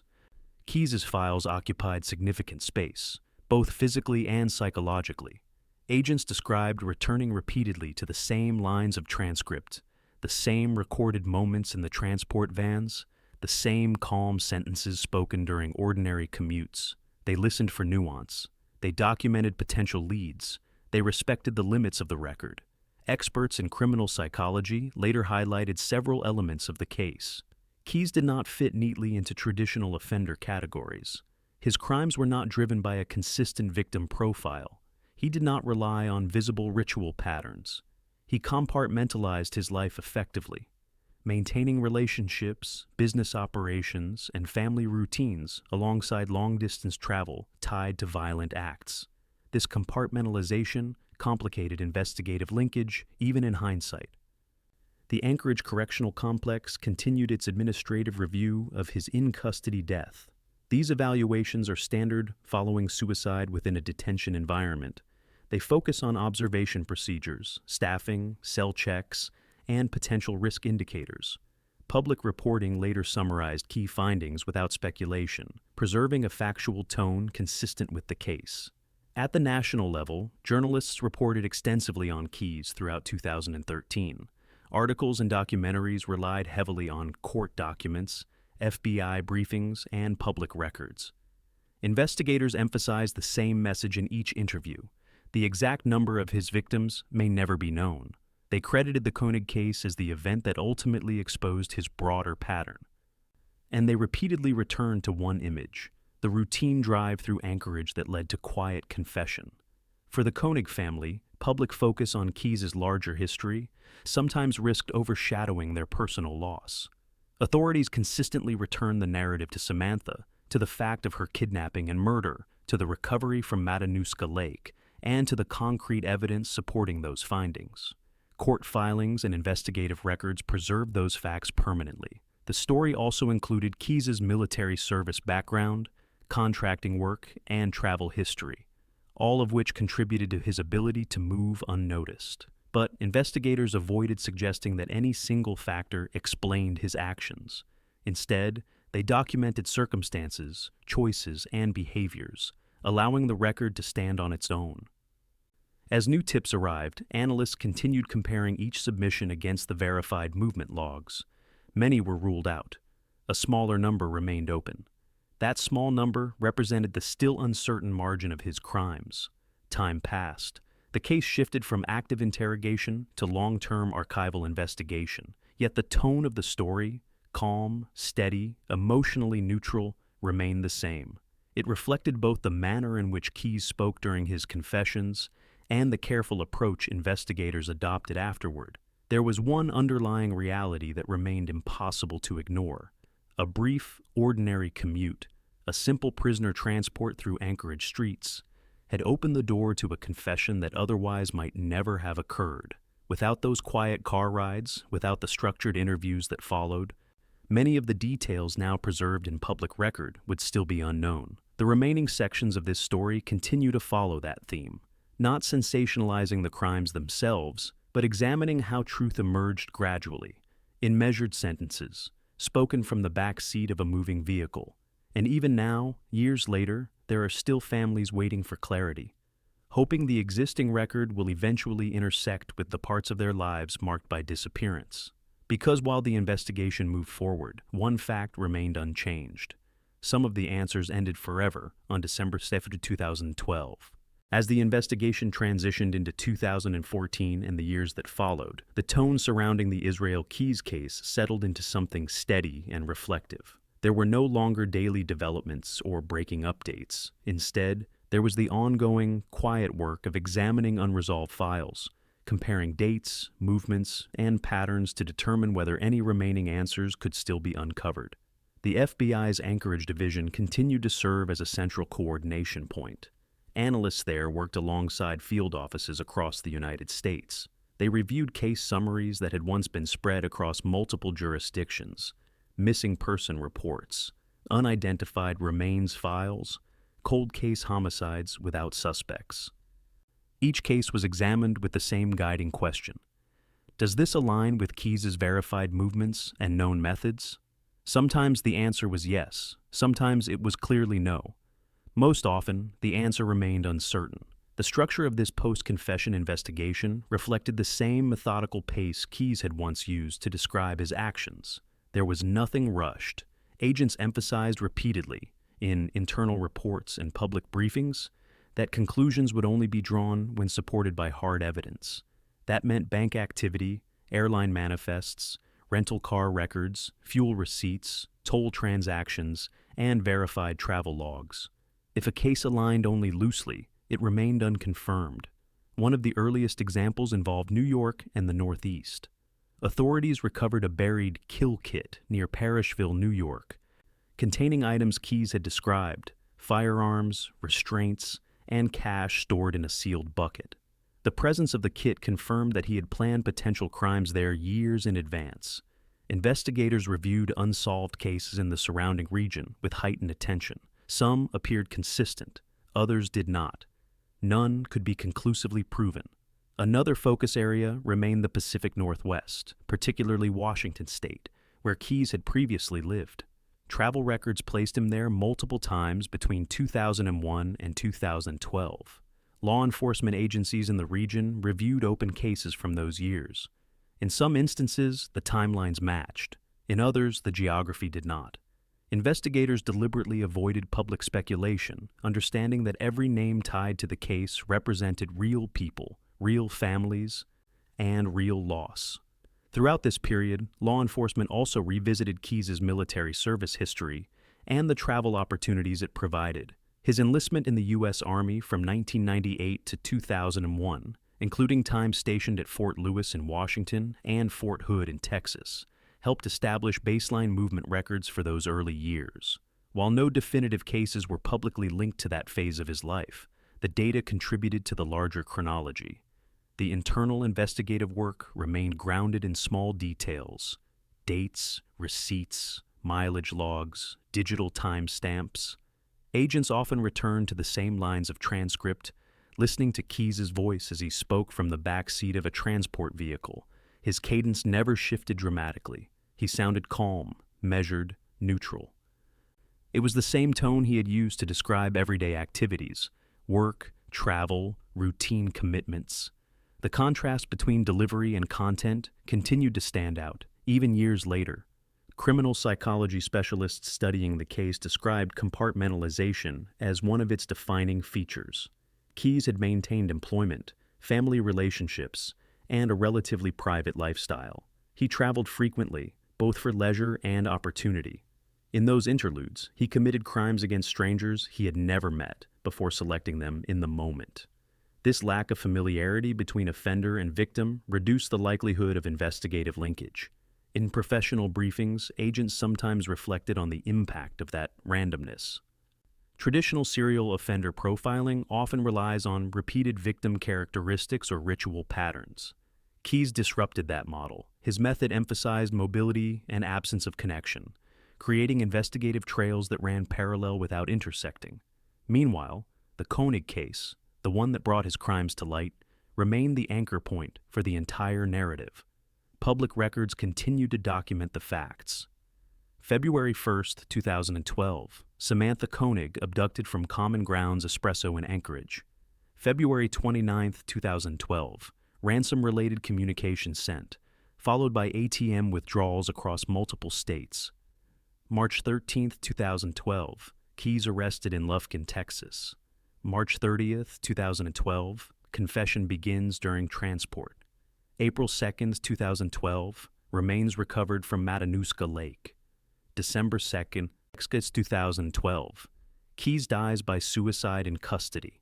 Keyes' files occupied significant space, both physically and psychologically. Agents described returning repeatedly to the same lines of transcript, the same recorded moments in the transport vans, the same calm sentences spoken during ordinary commutes. They listened for nuance. They documented potential leads. They respected the limits of the record. Experts in criminal psychology later highlighted several elements of the case. Keyes did not fit neatly into traditional offender categories. His crimes were not driven by a consistent victim profile. He did not rely on visible ritual patterns. He compartmentalized his life effectively, maintaining relationships, business operations, and family routines alongside long-distance travel tied to violent acts. This compartmentalization complicated investigative linkage, even in hindsight. The Anchorage Correctional Complex continued its administrative review of his in-custody death. These evaluations are standard following suicide within a detention environment. They focus on observation procedures, staffing, cell checks, and potential risk indicators. Public reporting later summarized key findings without speculation, preserving a factual tone consistent with the case. At the national level, journalists reported extensively on Keyes throughout 2013. Articles and documentaries relied heavily on court documents, FBI briefings, and public records. Investigators emphasized the same message in each interview. The exact number of his victims may never be known. They credited the Koenig case as the event that ultimately exposed his broader pattern. And they repeatedly returned to one image: the routine drive through Anchorage that led to quiet confession. For the Koenig family, public focus on Keyes' larger history sometimes risked overshadowing their personal loss. Authorities consistently returned the narrative to Samantha, to the fact of her kidnapping and murder, to the recovery from Matanuska Lake, and to the concrete evidence supporting those findings. Court filings and investigative records preserved those facts permanently. The story also included Keyes' military service background, contracting work, and travel history, all of which contributed to his ability to move unnoticed. But investigators avoided suggesting that any single factor explained his actions. Instead, they documented circumstances, choices, and behaviors, allowing the record to stand on its own. As new tips arrived, analysts continued comparing each submission against the verified movement logs. Many were ruled out. A smaller number remained open. That small number represented the still uncertain margin of his crimes. Time passed. The case shifted from active interrogation to long-term archival investigation. Yet the tone of the story, calm, steady, emotionally neutral, remained the same. It reflected both the manner in which Keyes spoke during his confessions and the careful approach investigators adopted afterward. There was one underlying reality that remained impossible to ignore: a brief, ordinary commute, a simple prisoner transport through Anchorage streets, had opened the door to a confession that otherwise might never have occurred. Without those quiet car rides, without the structured interviews that followed, many of the details now preserved in public record would still be unknown. The remaining sections of this story continue to follow that theme, not sensationalizing the crimes themselves, but examining how truth emerged gradually, in measured sentences, spoken from the back seat of a moving vehicle. And even now, years later, there are still families waiting for clarity, hoping the existing record will eventually intersect with the parts of their lives marked by disappearance. Because while the investigation moved forward, one fact remained unchanged. Some of the answers ended forever on December 7, 2012. As the investigation transitioned into 2014 and the years that followed, the tone surrounding the Israel Keyes case settled into something steady and reflective. There were no longer daily developments or breaking updates. Instead, there was the ongoing, quiet work of examining unresolved files, comparing dates, movements, and patterns to determine whether any remaining answers could still be uncovered. The FBI's Anchorage division continued to serve as a central coordination point. Analysts there worked alongside field offices across the United States. They reviewed case summaries that had once been spread across multiple jurisdictions, missing person reports, unidentified remains files, cold case homicides without suspects. Each case was examined with the same guiding question: does this align with Keyes' verified movements and known methods? Sometimes the answer was yes, sometimes it was clearly no. Most often, the answer remained uncertain. The structure of this post-confession investigation reflected the same methodical pace Keyes had once used to describe his actions. There was nothing rushed. Agents emphasized repeatedly, in internal reports and public briefings, that conclusions would only be drawn when supported by hard evidence. That meant bank activity, airline manifests, rental car records, fuel receipts, toll transactions, and verified travel logs. If a case aligned only loosely, it remained unconfirmed. One of the earliest examples involved New York and the Northeast. Authorities recovered a buried kill kit near Parishville, New York, containing items Keyes had described: firearms, restraints, and cash stored in a sealed bucket. The presence of the kit confirmed that he had planned potential crimes there years in advance. Investigators reviewed unsolved cases in the surrounding region with heightened attention. Some appeared consistent, others did not. None could be conclusively proven. Another focus area remained the Pacific Northwest, particularly Washington State, where Keyes had previously lived. Travel records placed him there multiple times between 2001 and 2012. Law enforcement agencies in the region reviewed open cases from those years. In some instances, the timelines matched. In others, the geography did not. Investigators deliberately avoided public speculation, understanding that every name tied to the case represented real people, real families, and real loss. Throughout this period, law enforcement also revisited Keyes' military service history and the travel opportunities it provided. His enlistment in the U.S. Army from 1998 to 2001, including time stationed at Fort Lewis in Washington and Fort Hood in Texas, helped establish baseline movement records for those early years. While no definitive cases were publicly linked to that phase of his life, the data contributed to the larger chronology. The internal investigative work remained grounded in small details: dates, receipts, mileage logs, digital timestamps. Agents often returned to the same lines of transcript, listening to Keyes' voice as he spoke from the back seat of a transport vehicle. His cadence never shifted dramatically. He sounded calm, measured, neutral. It was the same tone he had used to describe everyday activities: work, travel, routine commitments. The contrast between delivery and content continued to stand out, even years later. Criminal psychology specialists studying the case described compartmentalization as one of its defining features. Keyes had maintained employment, family relationships, and a relatively private lifestyle. He traveled frequently, both for leisure and opportunity. In those interludes, he committed crimes against strangers he had never met before selecting them in the moment. This lack of familiarity between offender and victim reduced the likelihood of investigative linkage. In professional briefings, agents sometimes reflected on the impact of that randomness. Traditional serial offender profiling often relies on repeated victim characteristics or ritual patterns. Keyes disrupted that model. His method emphasized mobility and absence of connection, creating investigative trails that ran parallel without intersecting. Meanwhile, the Koenig case, the one that brought his crimes to light, remained the anchor point for the entire narrative. Public records continued to document the facts. February 1, 2012, Samantha Koenig abducted from Common Grounds Espresso in Anchorage. February 29, 2012, ransom-related communication sent, followed by ATM withdrawals across multiple states. March 13, 2012, Keyes arrested in Lufkin, Texas. March 30, 2012, confession begins during transport. April 2, 2012, remains recovered from Matanuska Lake. December 2, 2012, Keyes dies by suicide in custody.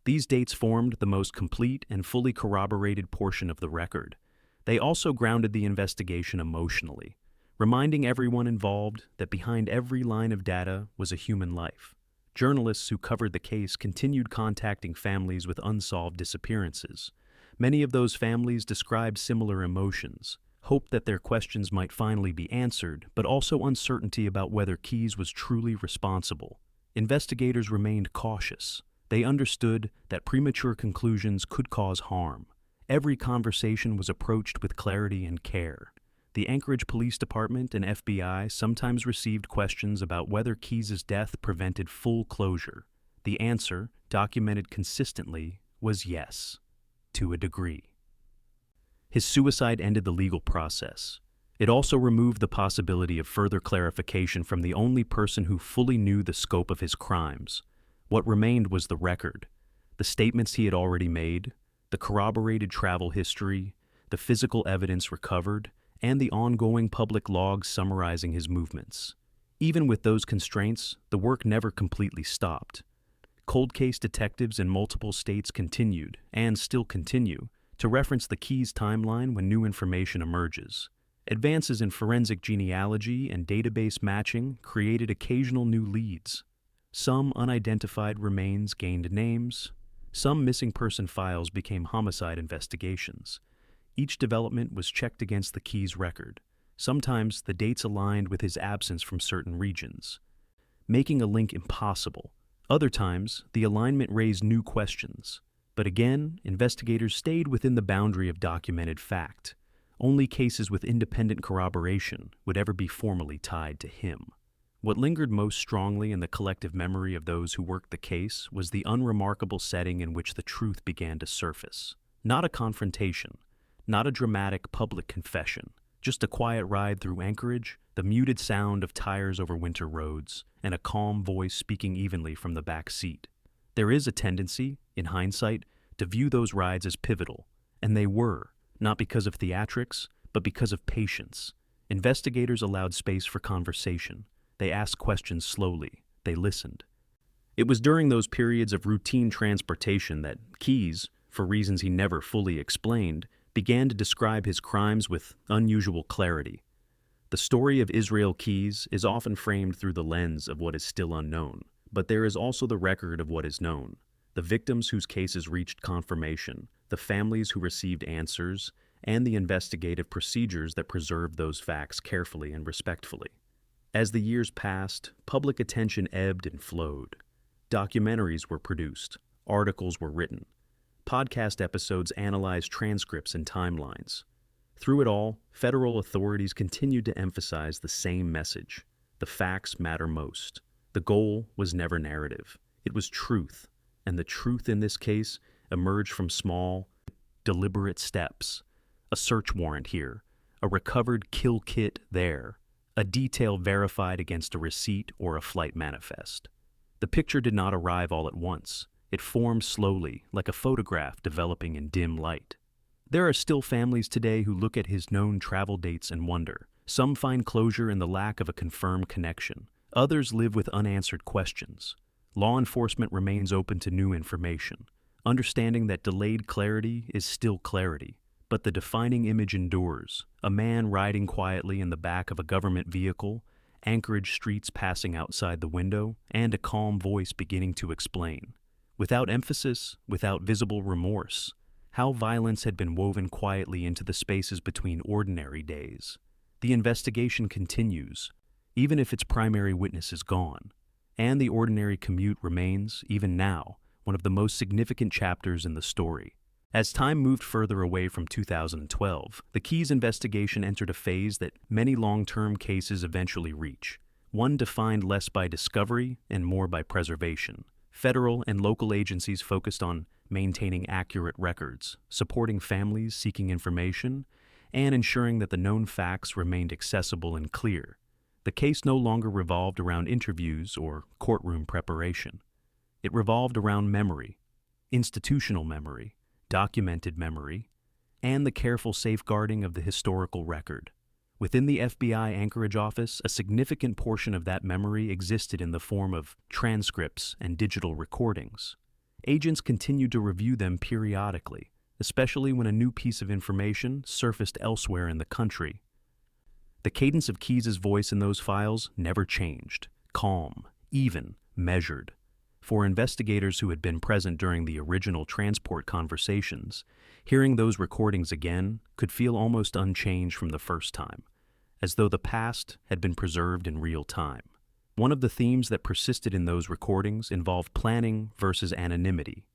These dates formed the most complete and fully corroborated portion of the record. They also grounded the investigation emotionally, reminding everyone involved that behind every line of data was a human life. Journalists who covered the case continued contacting families with unsolved disappearances. Many of those families described similar emotions: hope that their questions might finally be answered, but also uncertainty about whether Keyes was truly responsible. Investigators remained cautious. They understood that premature conclusions could cause harm. Every conversation was approached with clarity and care. The Anchorage Police Department and FBI sometimes received questions about whether Keyes' death prevented full closure. The answer, documented consistently, was yes, to a degree. His suicide ended the legal process. It also removed the possibility of further clarification from the only person who fully knew the scope of his crimes. What remained was the record, the statements he had already made, the corroborated travel history, the physical evidence recovered, and the ongoing public logs summarizing his movements. Even with those constraints, the work never completely stopped. Cold case detectives in multiple states continued, and still continue, to reference the Keyes timeline when new information emerges. Advances in forensic genealogy and database matching created occasional new leads. Some unidentified remains gained names. Some missing person files became homicide investigations. Each development was checked against the Keyes record. Sometimes the dates aligned with his absence from certain regions, making a link impossible. Other times, the alignment raised new questions. But again, investigators stayed within the boundary of documented fact. Only cases with independent corroboration would ever be formally tied to him. What lingered most strongly in the collective memory of those who worked the case was the unremarkable setting in which the truth began to surface. Not a confrontation, not a dramatic public confession, just a quiet ride through Anchorage, the muted sound of tires over winter roads, and a calm voice speaking evenly from the back seat. There is a tendency, in hindsight, to view those rides as pivotal, and they were, not because of theatrics, but because of patience. Investigators allowed space for conversation. They asked questions slowly. They listened. It was during those periods of routine transportation that Keyes, for reasons he never fully explained, began to describe his crimes with unusual clarity. The story of Israel Keyes is often framed through the lens of what is still unknown, but there is also the record of what is known, the victims whose cases reached confirmation, the families who received answers, and the investigative procedures that preserved those facts carefully and respectfully. As the years passed, public attention ebbed and flowed. Documentaries were produced, articles were written, podcast episodes analyzed transcripts and timelines. Through it all, federal authorities continued to emphasize the same message: the facts matter most. The goal was never narrative, it was truth, and the truth in this case emerged from small, deliberate steps. A search warrant here, a recovered kill kit there, a detail verified against a receipt or a flight manifest. The picture did not arrive all at once. It formed slowly, like a photograph developing in dim light. There are still families today who look at his known travel dates and wonder. Some find closure in the lack of a confirmed connection. Others live with unanswered questions. Law enforcement remains open to new information, understanding that delayed clarity is still clarity. But the defining image endures: a man riding quietly in the back of a government vehicle, Anchorage streets passing outside the window, and a calm voice beginning to explain, without emphasis, without visible remorse, how violence had been woven quietly into the spaces between ordinary days. The investigation continues, even if its primary witness is gone, and the ordinary commute remains, even now, one of the most significant chapters in the story. As time moved further away from 2012, the Keyes investigation entered a phase that many long-term cases eventually reach, one defined less by discovery and more by preservation. Federal and local agencies focused on maintaining accurate records, supporting families seeking information, and ensuring that the known facts remained accessible and clear. The case no longer revolved around interviews or courtroom preparation. It revolved around memory, institutional memory, documented memory, and the careful safeguarding of the historical record. Within the FBI Anchorage office, a significant portion of that memory existed in the form of transcripts and digital recordings. Agents continued to review them periodically, especially when a new piece of information surfaced elsewhere in the country. The cadence of Keyes' voice in those files never changed: calm, even, measured. For investigators who had been present during the original transport conversations, hearing those recordings again could feel almost unchanged from the first time, as though the past had been preserved in real time. One of the themes that persisted in those recordings involved planning versus anonymity.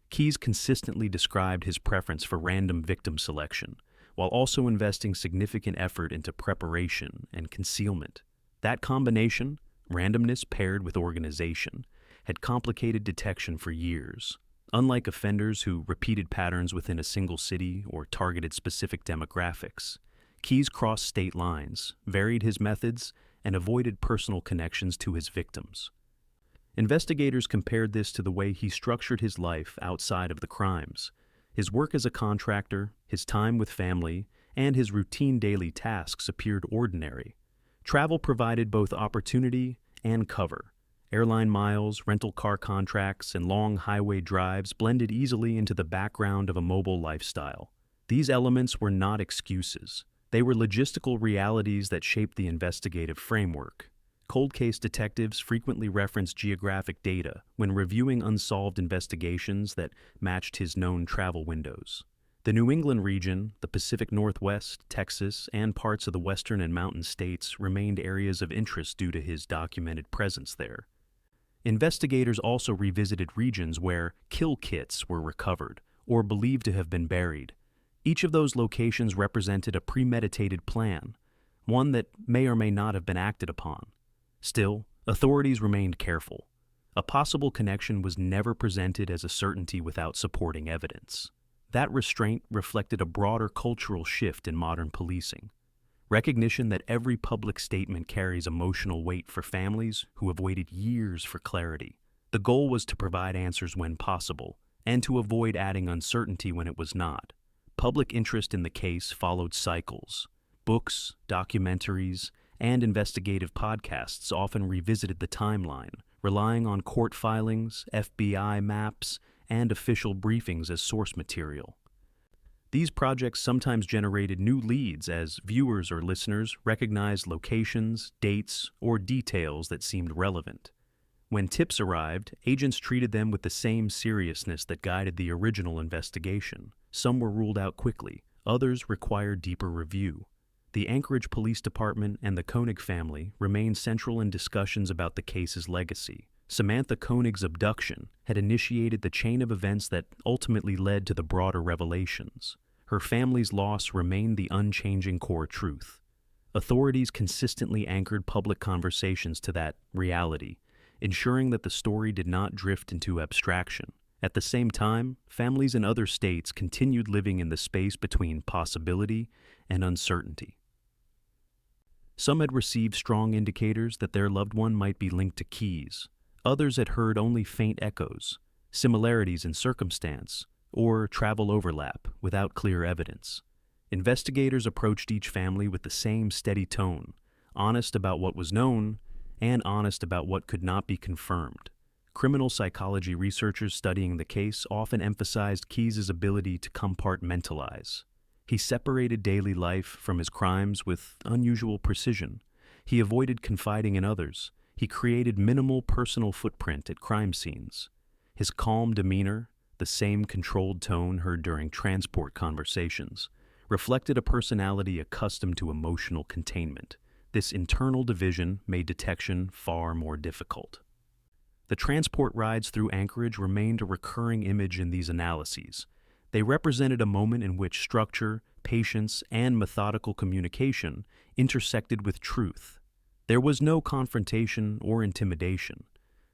Keyes consistently described his preference for random victim selection, while also investing significant effort into preparation and concealment. That combination, randomness paired with organization, had complicated detection for years. Unlike offenders who repeated patterns within a single city or targeted specific demographics, Keyes crossed state lines, varied his methods, and avoided personal connections to his victims. Investigators compared this to the way he structured his life outside of the crimes. His work as a contractor, his time with family, and his routine daily tasks appeared ordinary. Travel provided both opportunity and cover. Airline miles, rental car contracts, and long highway drives blended easily into the background of a mobile lifestyle. These elements were not excuses. They were logistical realities that shaped the investigative framework. Cold case detectives frequently reference geographic data when reviewing unsolved investigations that matched his known travel windows. The New England region, the Pacific Northwest, Texas, and parts of the western and mountain states remained areas of interest due to his documented presence there. Investigators also revisited regions where kill kits were recovered or believed to have been buried. Each of those locations represented a premeditated plan, one that may or may not have been acted upon. Still, authorities remained careful. A possible connection was never presented as a certainty without supporting evidence. That restraint reflected a broader cultural shift in modern policing. Recognition that every public statement carries emotional weight for families who have waited years for clarity. The goal was to provide answers when possible, and to avoid adding uncertainty when it was not. Public interest in the case followed cycles. Books, documentaries, and investigative podcasts often revisited the timeline, relying on court filings, FBI maps, and official briefings as source material. These projects sometimes generated new leads as viewers or listeners recognized locations, dates, or details that seemed relevant. When tips arrived, agents treated them with the same seriousness that guided the original investigation. Some were ruled out quickly, others required deeper review. The Anchorage Police Department and the Koenig family remained central in discussions about the case's legacy. Samantha Koenig's abduction had initiated the chain of events that ultimately led to the broader revelations. Her family's loss remained the unchanging core truth. Authorities consistently anchored public conversations to that reality, ensuring that the story did not drift into abstraction. At the same time, families in other states continued living in the space between possibility and uncertainty. Some had received strong indicators that their loved one might be linked to Keyes. Others had heard only faint echoes, similarities in circumstance, or travel overlap without clear evidence. Investigators approached each family with the same steady tone, honest about what was known and honest about what could not be confirmed. Criminal psychology researchers studying the case often emphasized Keyes' ability to compartmentalize. He separated daily life from his crimes with unusual precision. He avoided confiding in others. He created minimal personal footprint at crime scenes. His calm demeanor, the same controlled tone heard during transport conversations, reflected a personality accustomed to emotional containment. This internal division made detection far more difficult. The transport rides through Anchorage remained a recurring image in these analyses. They represented a moment in which structure, patience, and methodical communication intersected with truth. There was no confrontation or intimidation.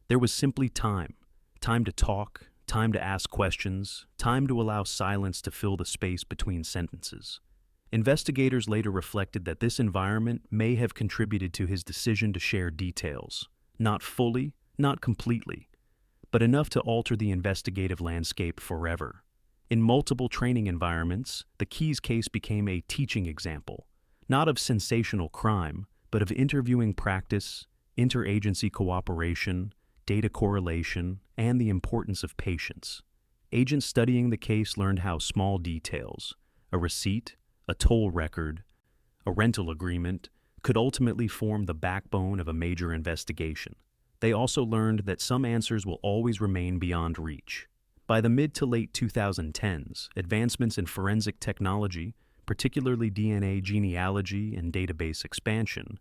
There was simply time to talk, time to ask questions, time to allow silence to fill the space between sentences. Investigators later reflected that this environment may have contributed to his decision to share details, not fully, not completely, but enough to alter the investigative landscape forever. In multiple training environments, the Keyes case became a teaching example, not of sensational crime, but of interviewing practice, interagency cooperation, data correlation, and the importance of patience. Agents studying the case learned how small details, a receipt, a toll record, a rental agreement, could ultimately form the backbone of a major investigation. They also learned that some answers will always remain beyond reach. By the mid to late 2010s, advancements in forensic technology, particularly DNA genealogy and database expansion,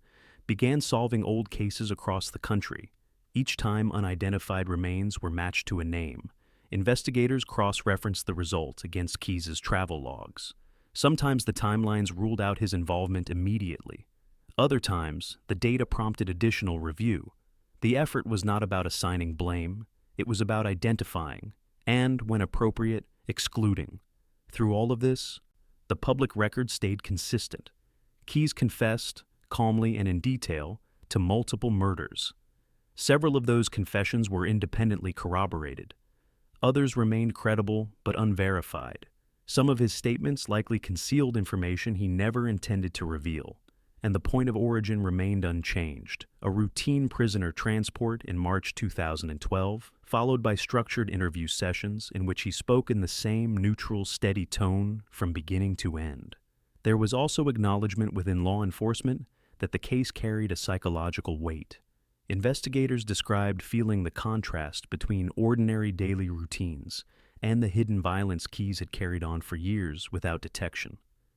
began solving old cases across the country. Each time unidentified remains were matched to a name, investigators cross-referenced the result against Keyes' travel logs. Sometimes the timelines ruled out his involvement immediately. Other times, the data prompted additional review. The effort was not about assigning blame, it was about identifying, and, when appropriate, excluding. Through all of this, the public record stayed consistent. Keyes confessed, calmly and in detail, to multiple murders. Several of those confessions were independently corroborated. Others remained credible but unverified. Some of his statements likely concealed information he never intended to reveal, and the point of origin remained unchanged: a routine prisoner transport in March 2012, followed by structured interview sessions in which he spoke in the same neutral, steady tone from beginning to end. There was also acknowledgement within law enforcement that the case carried a psychological weight. Investigators described feeling the contrast between ordinary daily routines and the hidden violence Keyes had carried on for years without detection.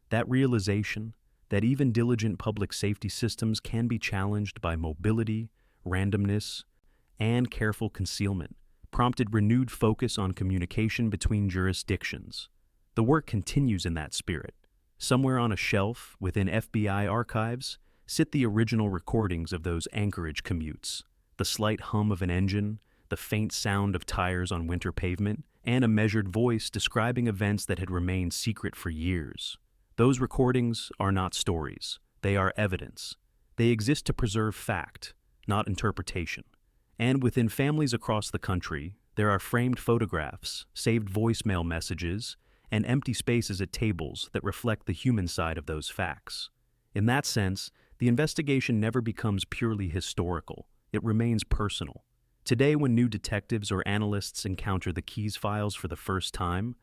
That realization, that even diligent public safety systems can be challenged by mobility, randomness, and careful concealment, prompted renewed focus on communication between jurisdictions. The work continues in that spirit. Somewhere on a shelf within FBI archives sit the original recordings of those Anchorage commutes: the slight hum of an engine, the faint sound of tires on winter pavement, and a measured voice describing events that had remained secret for years. Those recordings are not stories. They are evidence. They exist to preserve fact, not interpretation. And within families across the country, there are framed photographs, saved voicemail messages, and empty spaces at tables that reflect the human side of those facts. In that sense, the investigation never becomes purely historical. It remains personal. Today, when new detectives or analysts encounter the Keyes files for the first time,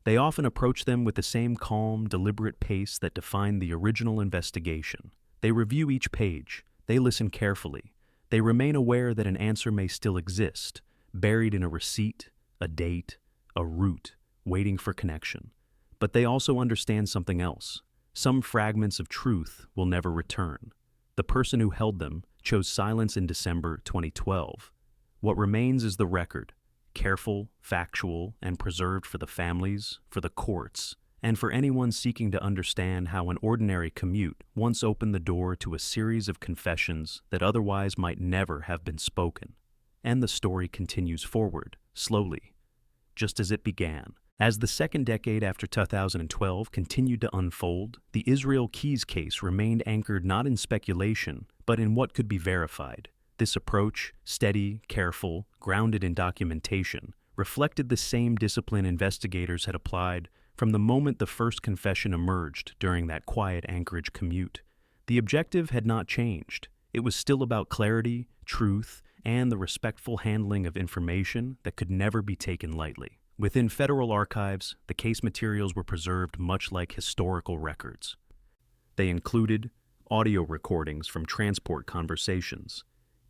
they often approach them with the same calm, deliberate pace that defined the original investigation. They review each page. They listen carefully. They remain aware that an answer may still exist, buried in a receipt, a date, a route, waiting for connection. But they also understand something else. Some fragments of truth will never return. The person who held them chose silence in December 2012. What remains is the record, careful, factual, and preserved for the families, for the courts, and for anyone seeking to understand how an ordinary commute once opened the door to a series of confessions that otherwise might never have been spoken. And the story continues forward, slowly, just as it began. As the second decade after 2012 continued to unfold, the Israel Keyes case remained anchored not in speculation, but in what could be verified. This approach, steady, careful, grounded in documentation, reflected the same discipline investigators had applied from the moment the first confession emerged during that quiet Anchorage commute. The objective had not changed. It was still about clarity, truth, and the respectful handling of information that could never be taken lightly. Within federal archives, the case materials were preserved much like historical records. They included audio recordings from transport conversations,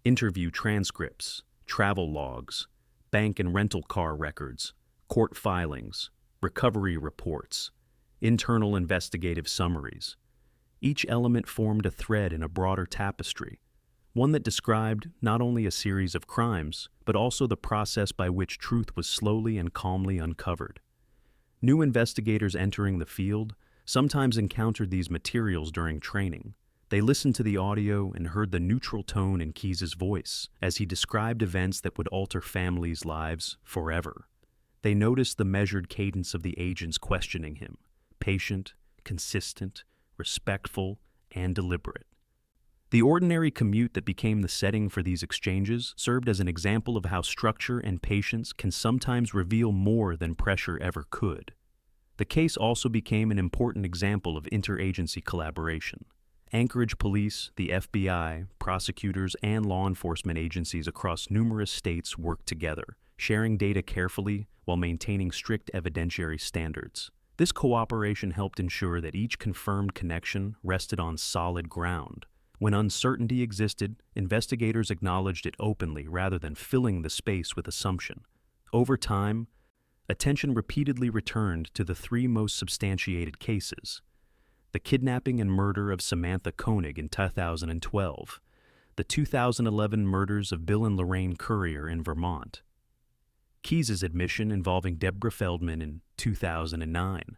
interview transcripts, travel logs, bank and rental car records, court filings, recovery reports, internal investigative summaries. Each element formed a thread in a broader tapestry, one that described not only a series of crimes, but also the process by which truth was slowly and calmly uncovered. New investigators entering the field sometimes encountered these materials during training. They listened to the audio and heard the neutral tone in Keyes' voice as he described events that would alter families' lives forever. They noticed the measured cadence of the agents questioning him, patient, consistent, respectful, and deliberate. The ordinary commute that became the setting for these exchanges served as an example of how structure and patience can sometimes reveal more than pressure ever could. The case also became an important example of interagency collaboration. Anchorage police, the FBI, prosecutors, and law enforcement agencies across numerous states worked together, sharing data carefully while maintaining strict evidentiary standards. This cooperation helped ensure that each confirmed connection rested on solid ground. When uncertainty existed, investigators acknowledged it openly rather than filling the space with assumption. Over time, attention repeatedly returned to the three most substantiated cases: the kidnapping and murder of Samantha Koenig in 2012, the 2011 murders of Bill and Lorraine Currier in Vermont, Keyes' admission involving Deborah Feldman in 2009.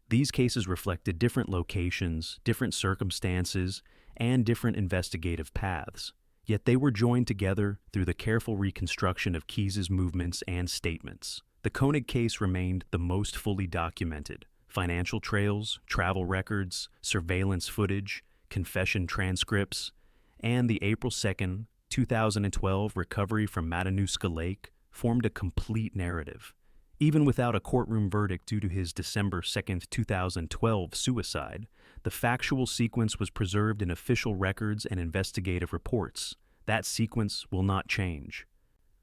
These cases reflected different locations, different circumstances, and different investigative paths, yet they were joined together through the careful reconstruction of Keyes' movements and statements. The Koenig case remained the most fully documented. Financial trails, travel records, surveillance footage, confession transcripts, and the April 2, 2012 recovery from Matanuska Lake formed a complete narrative. Even without a courtroom verdict due to his December 2, 2012 suicide, the factual sequence was preserved in official records and investigative reports. That sequence will not change.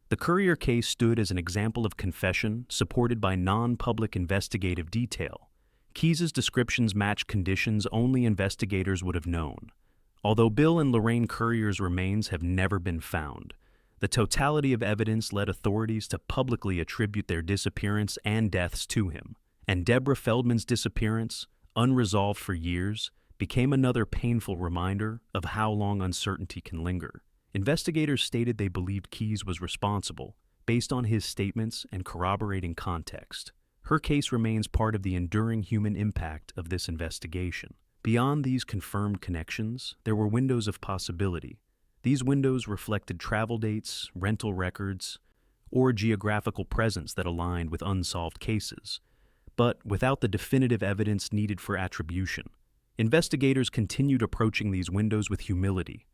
The Courier case stood as an example of confession supported by non-public investigative detail. Keyes' descriptions matched conditions only investigators would have known. Although Bill and Lorraine Courier's remains have never been found, the totality of evidence led authorities to publicly attribute their disappearance and deaths to him. And Deborah Feldman's disappearance, unresolved for years, became another painful reminder of how long uncertainty can linger. Investigators stated they believed Keyes was responsible, based on his statements and corroborating context. Her case remains part of the enduring human impact of this investigation. Beyond these confirmed connections, there were windows of possibility. These windows reflected travel dates, rental records, or geographical presence that aligned with unsolved cases, but without the definitive evidence needed for attribution. Investigators continued approaching these windows with humility.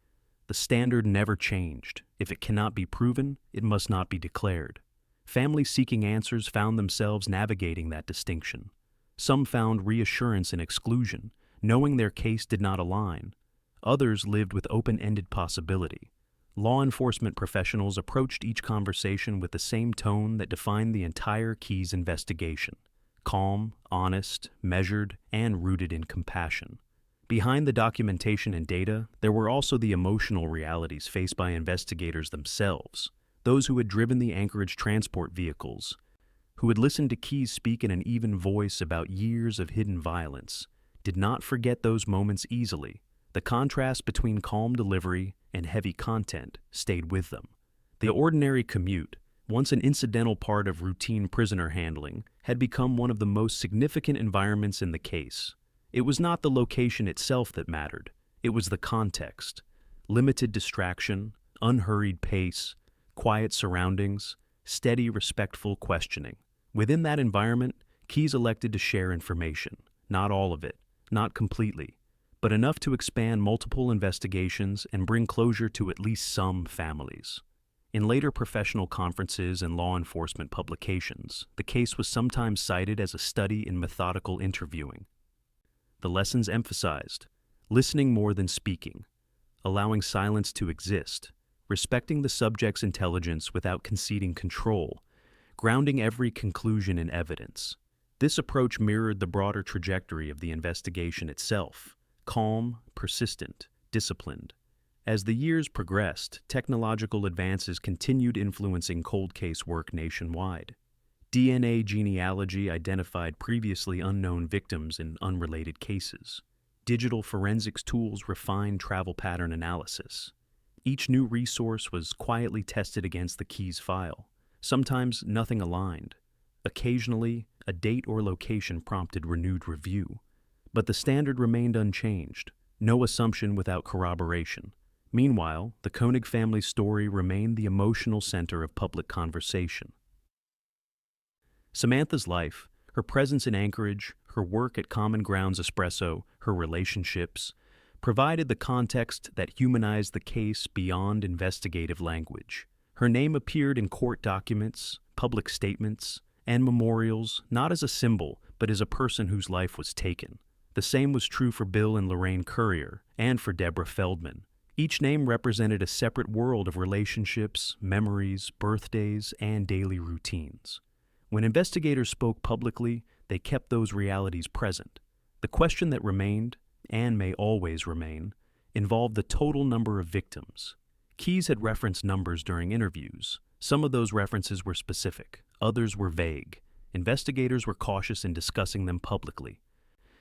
The standard never changed. If it cannot be proven, it must not be declared. Families seeking answers found themselves navigating that distinction. Some found reassurance in exclusion, knowing their case did not align. Others lived with open-ended possibility. Law enforcement professionals approached each conversation with the same tone that defined the entire Keyes investigation: calm, honest, measured, and rooted in compassion. Behind the documentation and data, there were also the emotional realities faced by investigators themselves, those who had driven the Anchorage transport vehicles, who had listened to Keyes speak in an even voice about years of hidden violence, did not forget those moments easily. The contrast between calm delivery and heavy content stayed with them. The ordinary commute, once an incidental part of routine prisoner handling, had become one of the most significant environments in the case. It was not the location itself that mattered. It was the context. Limited distraction, unhurried pace, quiet surroundings, steady, respectful questioning. Within that environment, Keyes elected to share information. Not all of it, not completely, but enough to expand multiple investigations and bring closure to at least some families. In later professional conferences and law enforcement publications, the case was sometimes cited as a study in methodical interviewing. The lessons emphasized: listening more than speaking, allowing silence to exist, respecting the subject's intelligence without conceding control, grounding every conclusion in evidence. This approach mirrored the broader trajectory of the investigation itself: calm, persistent, disciplined. As the years progressed, technological advances continued influencing cold case work nationwide. DNA genealogy identified previously unknown victims in unrelated cases. Digital forensics tools refined travel pattern analysis. Each new resource was quietly tested against the Keyes file. Sometimes nothing aligned. Occasionally, a date or location prompted renewed review. But the standard remained unchanged: no assumption without corroboration. Meanwhile, the Koenig family's story remained the emotional center of public conversation. Samantha's life, her presence in Anchorage, her work at Common Grounds Espresso, her relationships, provided the context that humanized the case beyond investigative language. Her name appeared in court documents, public statements, and memorials, not as a symbol, but as a person whose life was taken. The same was true for Bill and Lorraine Courier, and for Deborah Feldman. Each name represented a separate world of relationships, memories, birthdays, and daily routines. When investigators spoke publicly, they kept those realities present. The question that remained, and may always remain, involved the total number of victims. Keyes had referenced numbers during interviews. Some of those references were specific, others were vague. Investigators were cautious in discussing them publicly,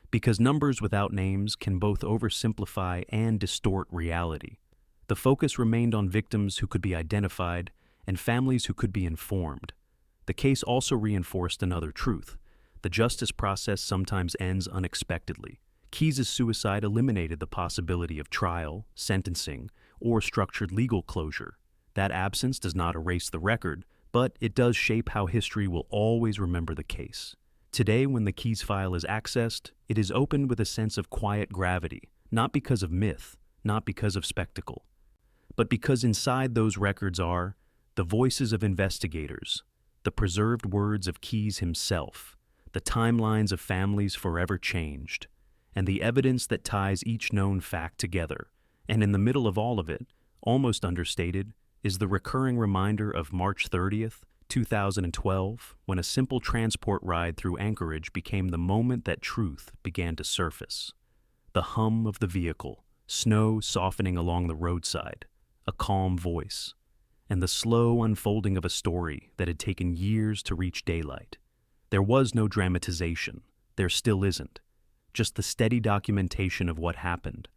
because numbers without names can both oversimplify and distort reality. The focus remained on victims who could be identified and families who could be informed. The case also reinforced another truth: the justice process sometimes ends unexpectedly. Keyes' suicide eliminated the possibility of trial, sentencing, or structured legal closure. That absence does not erase the record, but it does shape how history will always remember the case. Today, when the Keyes file is accessed, it is opened with a sense of quiet gravity, not because of myth, not because of spectacle, but because inside those records are the voices of investigators, the preserved words of Keyes himself, the timelines of families forever changed, and the evidence that ties each known fact together. And in the middle of all of it, almost understated, is the recurring reminder of March 30th, 2012, when a simple transport ride through Anchorage became the moment that truth began to surface. The hum of the vehicle, snow softening along the roadside, a calm voice, and the slow unfolding of a story that had taken years to reach daylight. There was no dramatization, there still isn't, just the steady documentation of what happened,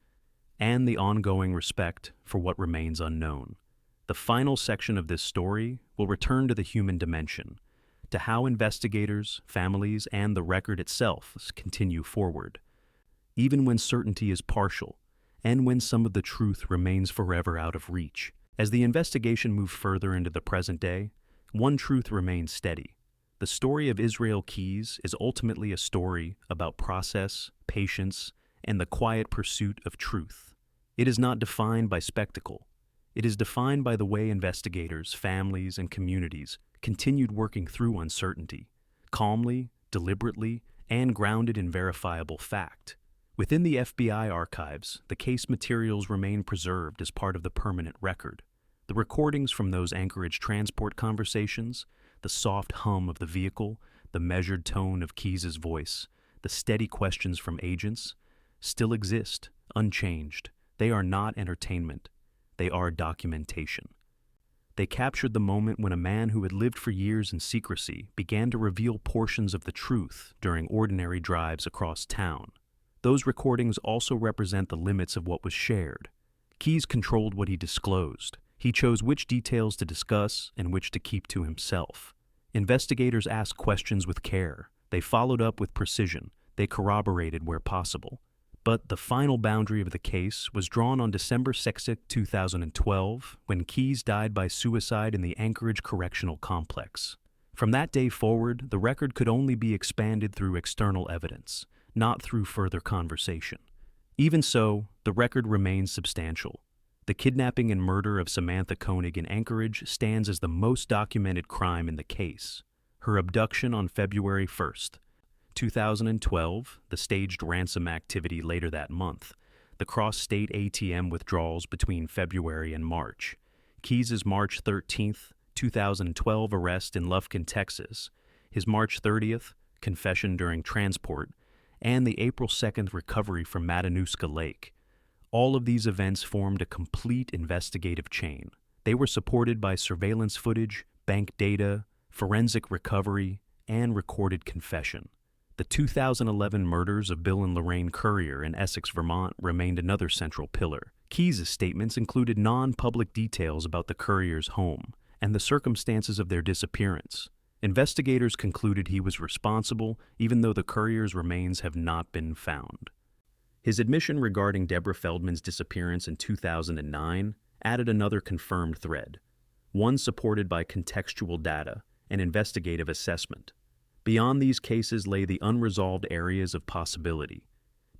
and the ongoing respect for what remains unknown. The final section of this story will return to the human dimension, to how investigators, families, and the record itself continue forward, even when certainty is partial, and when some of the truth remains forever out of reach. As the investigation moved further into the present day, one truth remains steady. The story of Israel Keyes is ultimately a story about process, patience, and the quiet pursuit of truth. It is not defined by spectacle. It is defined by the way investigators, families, and communities continued working through uncertainty, calmly, deliberately, and grounded in verifiable fact. Within the FBI archives, the case materials remain preserved as part of the permanent record. The recordings from those Anchorage transport conversations, the soft hum of the vehicle, the measured tone of Keyes' voice, the steady questions from agents, still exist, unchanged. They are not entertainment. They are documentation. They captured the moment when a man who had lived for years in secrecy began to reveal portions of the truth during ordinary drives across town. Those recordings also represent the limits of what was shared. Keyes controlled what he disclosed. He chose which details to discuss and which to keep to himself. Investigators asked questions with care. They followed up with precision. They corroborated where possible. But the final boundary of the case was drawn on December 6, 2012, when Keyes died by suicide in the Anchorage Correctional Complex. From that day forward, the record could only be expanded through external evidence, not through further conversation. Even so, the record remains substantial. The kidnapping and murder of Samantha Koenig in Anchorage stands as the most documented crime in the case. Her abduction on February 1st, 2012, the staged ransom activity later that month, the cross-state ATM withdrawals between February and March, Keyes' March 13, 2012 arrest in Lufkin, Texas, his March 30th confession during transport, and the April 2nd recovery from Matanuska Lake. All of these events formed a complete investigative chain. They were supported by surveillance footage, bank data, forensic recovery, and recorded confession. The 2011 murders of Bill and Lorraine Currier in Essex, Vermont remained another central pillar. Keyes' statements included non-public details about the Curriers' home and the circumstances of their disappearance. Investigators concluded he was responsible, even though the Curriers' remains have not been found. His admission regarding Deborah Feldman's disappearance in 2009 added another confirmed thread, one supported by contextual data and investigative assessment. Beyond these cases lay the unresolved areas of possibility,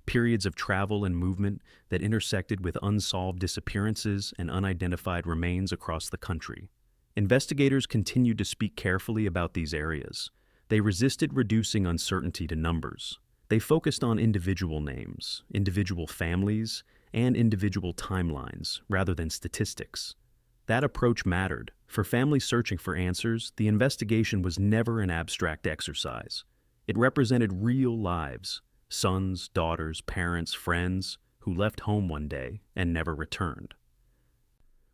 periods of travel and movement that intersected with unsolved disappearances and unidentified remains across the country. Investigators continued to speak carefully about these areas. They resisted reducing uncertainty to numbers. They focused on individual names, individual families, and individual timelines rather than statistics. That approach mattered. For families searching for answers, the investigation was never an abstract exercise. It represented real lives, sons, daughters, parents, friends, who left home one day and never returned.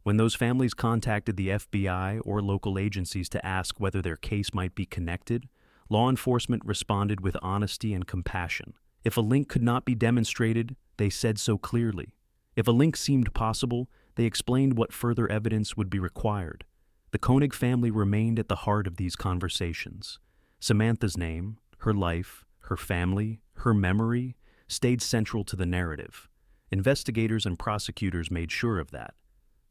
When those families contacted the FBI or local agencies to ask whether their case might be connected, law enforcement responded with honesty and compassion. If a link could not be demonstrated, they said so clearly. If a link seemed possible, they explained what further evidence would be required. The Koenig family remained at the heart of these conversations. Samantha's name, her life, her family, her memory stayed central to the narrative. Investigators and prosecutors made sure of that.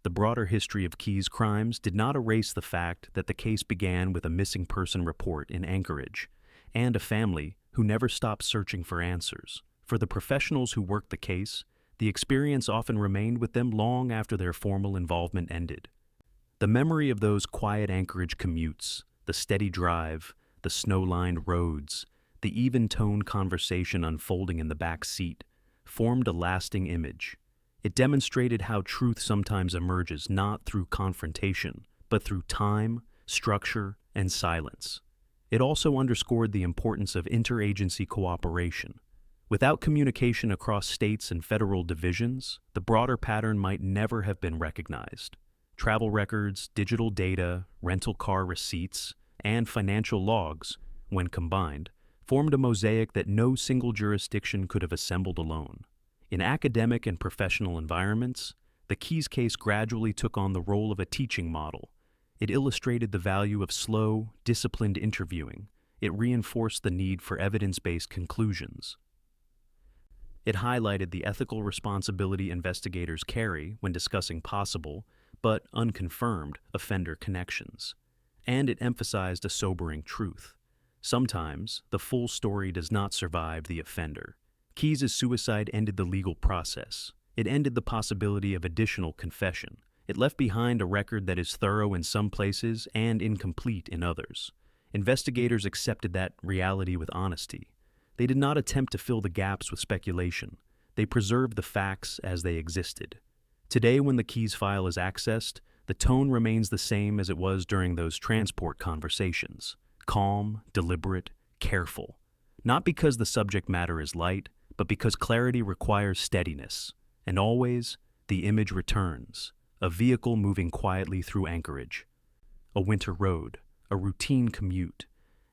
The broader history of Keyes' crimes did not erase the fact that the case began with a missing person report in Anchorage and a family who never stopped searching for answers. For the professionals who worked the case, The experience often remained with them long after their formal involvement ended. The memory of those quiet Anchorage commutes, the steady drive, the snow-lined roads, the even-toned conversation unfolding in the back seat, formed a lasting image. It demonstrated how truth sometimes emerges not through confrontation, but through time, structure, and silence. It also underscored the importance of interagency cooperation. Without communication across states and federal divisions, the broader pattern might never have been recognized. Travel records, digital data, rental car receipts, and financial logs, when combined, formed a mosaic that no single jurisdiction could have assembled alone. In academic and professional environments, the Keyes case gradually took on the role of a teaching model. It illustrated the value of slow, disciplined interviewing. It reinforced the need for evidence-based conclusions. It highlighted the ethical responsibility investigators carry when discussing possible, but unconfirmed, offender connections. And it emphasized a sobering truth. Sometimes, the full story does not survive the offender. Keyes' suicide ended the legal process. It ended the possibility of additional confession. It left behind a record that is thorough in some places and incomplete in others. Investigators accepted that reality with honesty. They did not attempt to fill the gaps with speculation. They preserved the facts as they existed. Today, when the Keyes file is accessed, the tone remains the same as it was during those transport conversations. Calm, deliberate, careful. Not because the subject matter is light, but because clarity requires steadiness. And always, the image returns. A vehicle moving quietly through Anchorage. A winter road, a routine commute,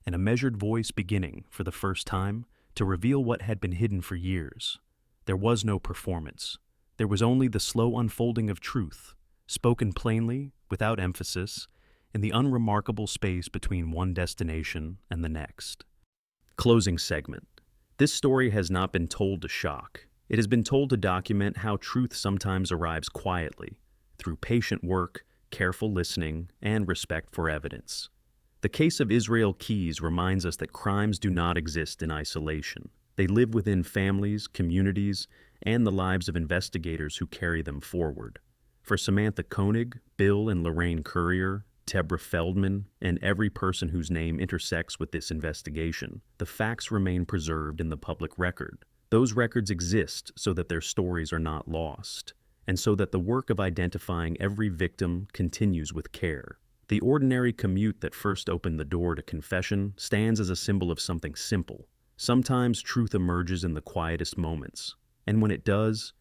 and a measured voice beginning, for the first time, to reveal what had been hidden for years. There was no performance. There was only the slow unfolding of truth, spoken plainly, without emphasis, in the unremarkable space between one destination and the next. Closing segment. This story has not been told to shock. It has been told to document how truth sometimes arrives quietly, through patient work, careful listening, and respect for evidence. The case of Israel Keyes reminds us that crimes do not exist in isolation. They live within families, communities, and the lives of investigators who carry them forward. For Samantha Koenig, Bill and Lorraine Currier, Tebra Feldman, and every person whose name intersects with this investigation, the facts remain preserved in the public record. Those records exist so that their stories are not lost, and so that the work of identifying every victim continues with care. The ordinary commute that first opened the door to confession stands as a symbol of something simple. Sometimes truth emerges in the quietest moments, and when it does,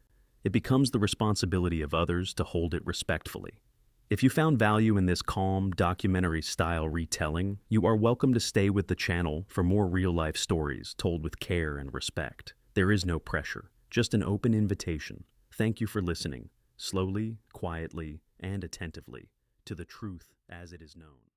it becomes the responsibility of others to hold it respectfully. If you found value in this calm, documentary-style retelling, you are welcome to stay with the channel for more real-life stories told with care and respect. There is no pressure, just an open invitation. Thank you for listening, slowly, quietly, and attentively, to the truth as it is known.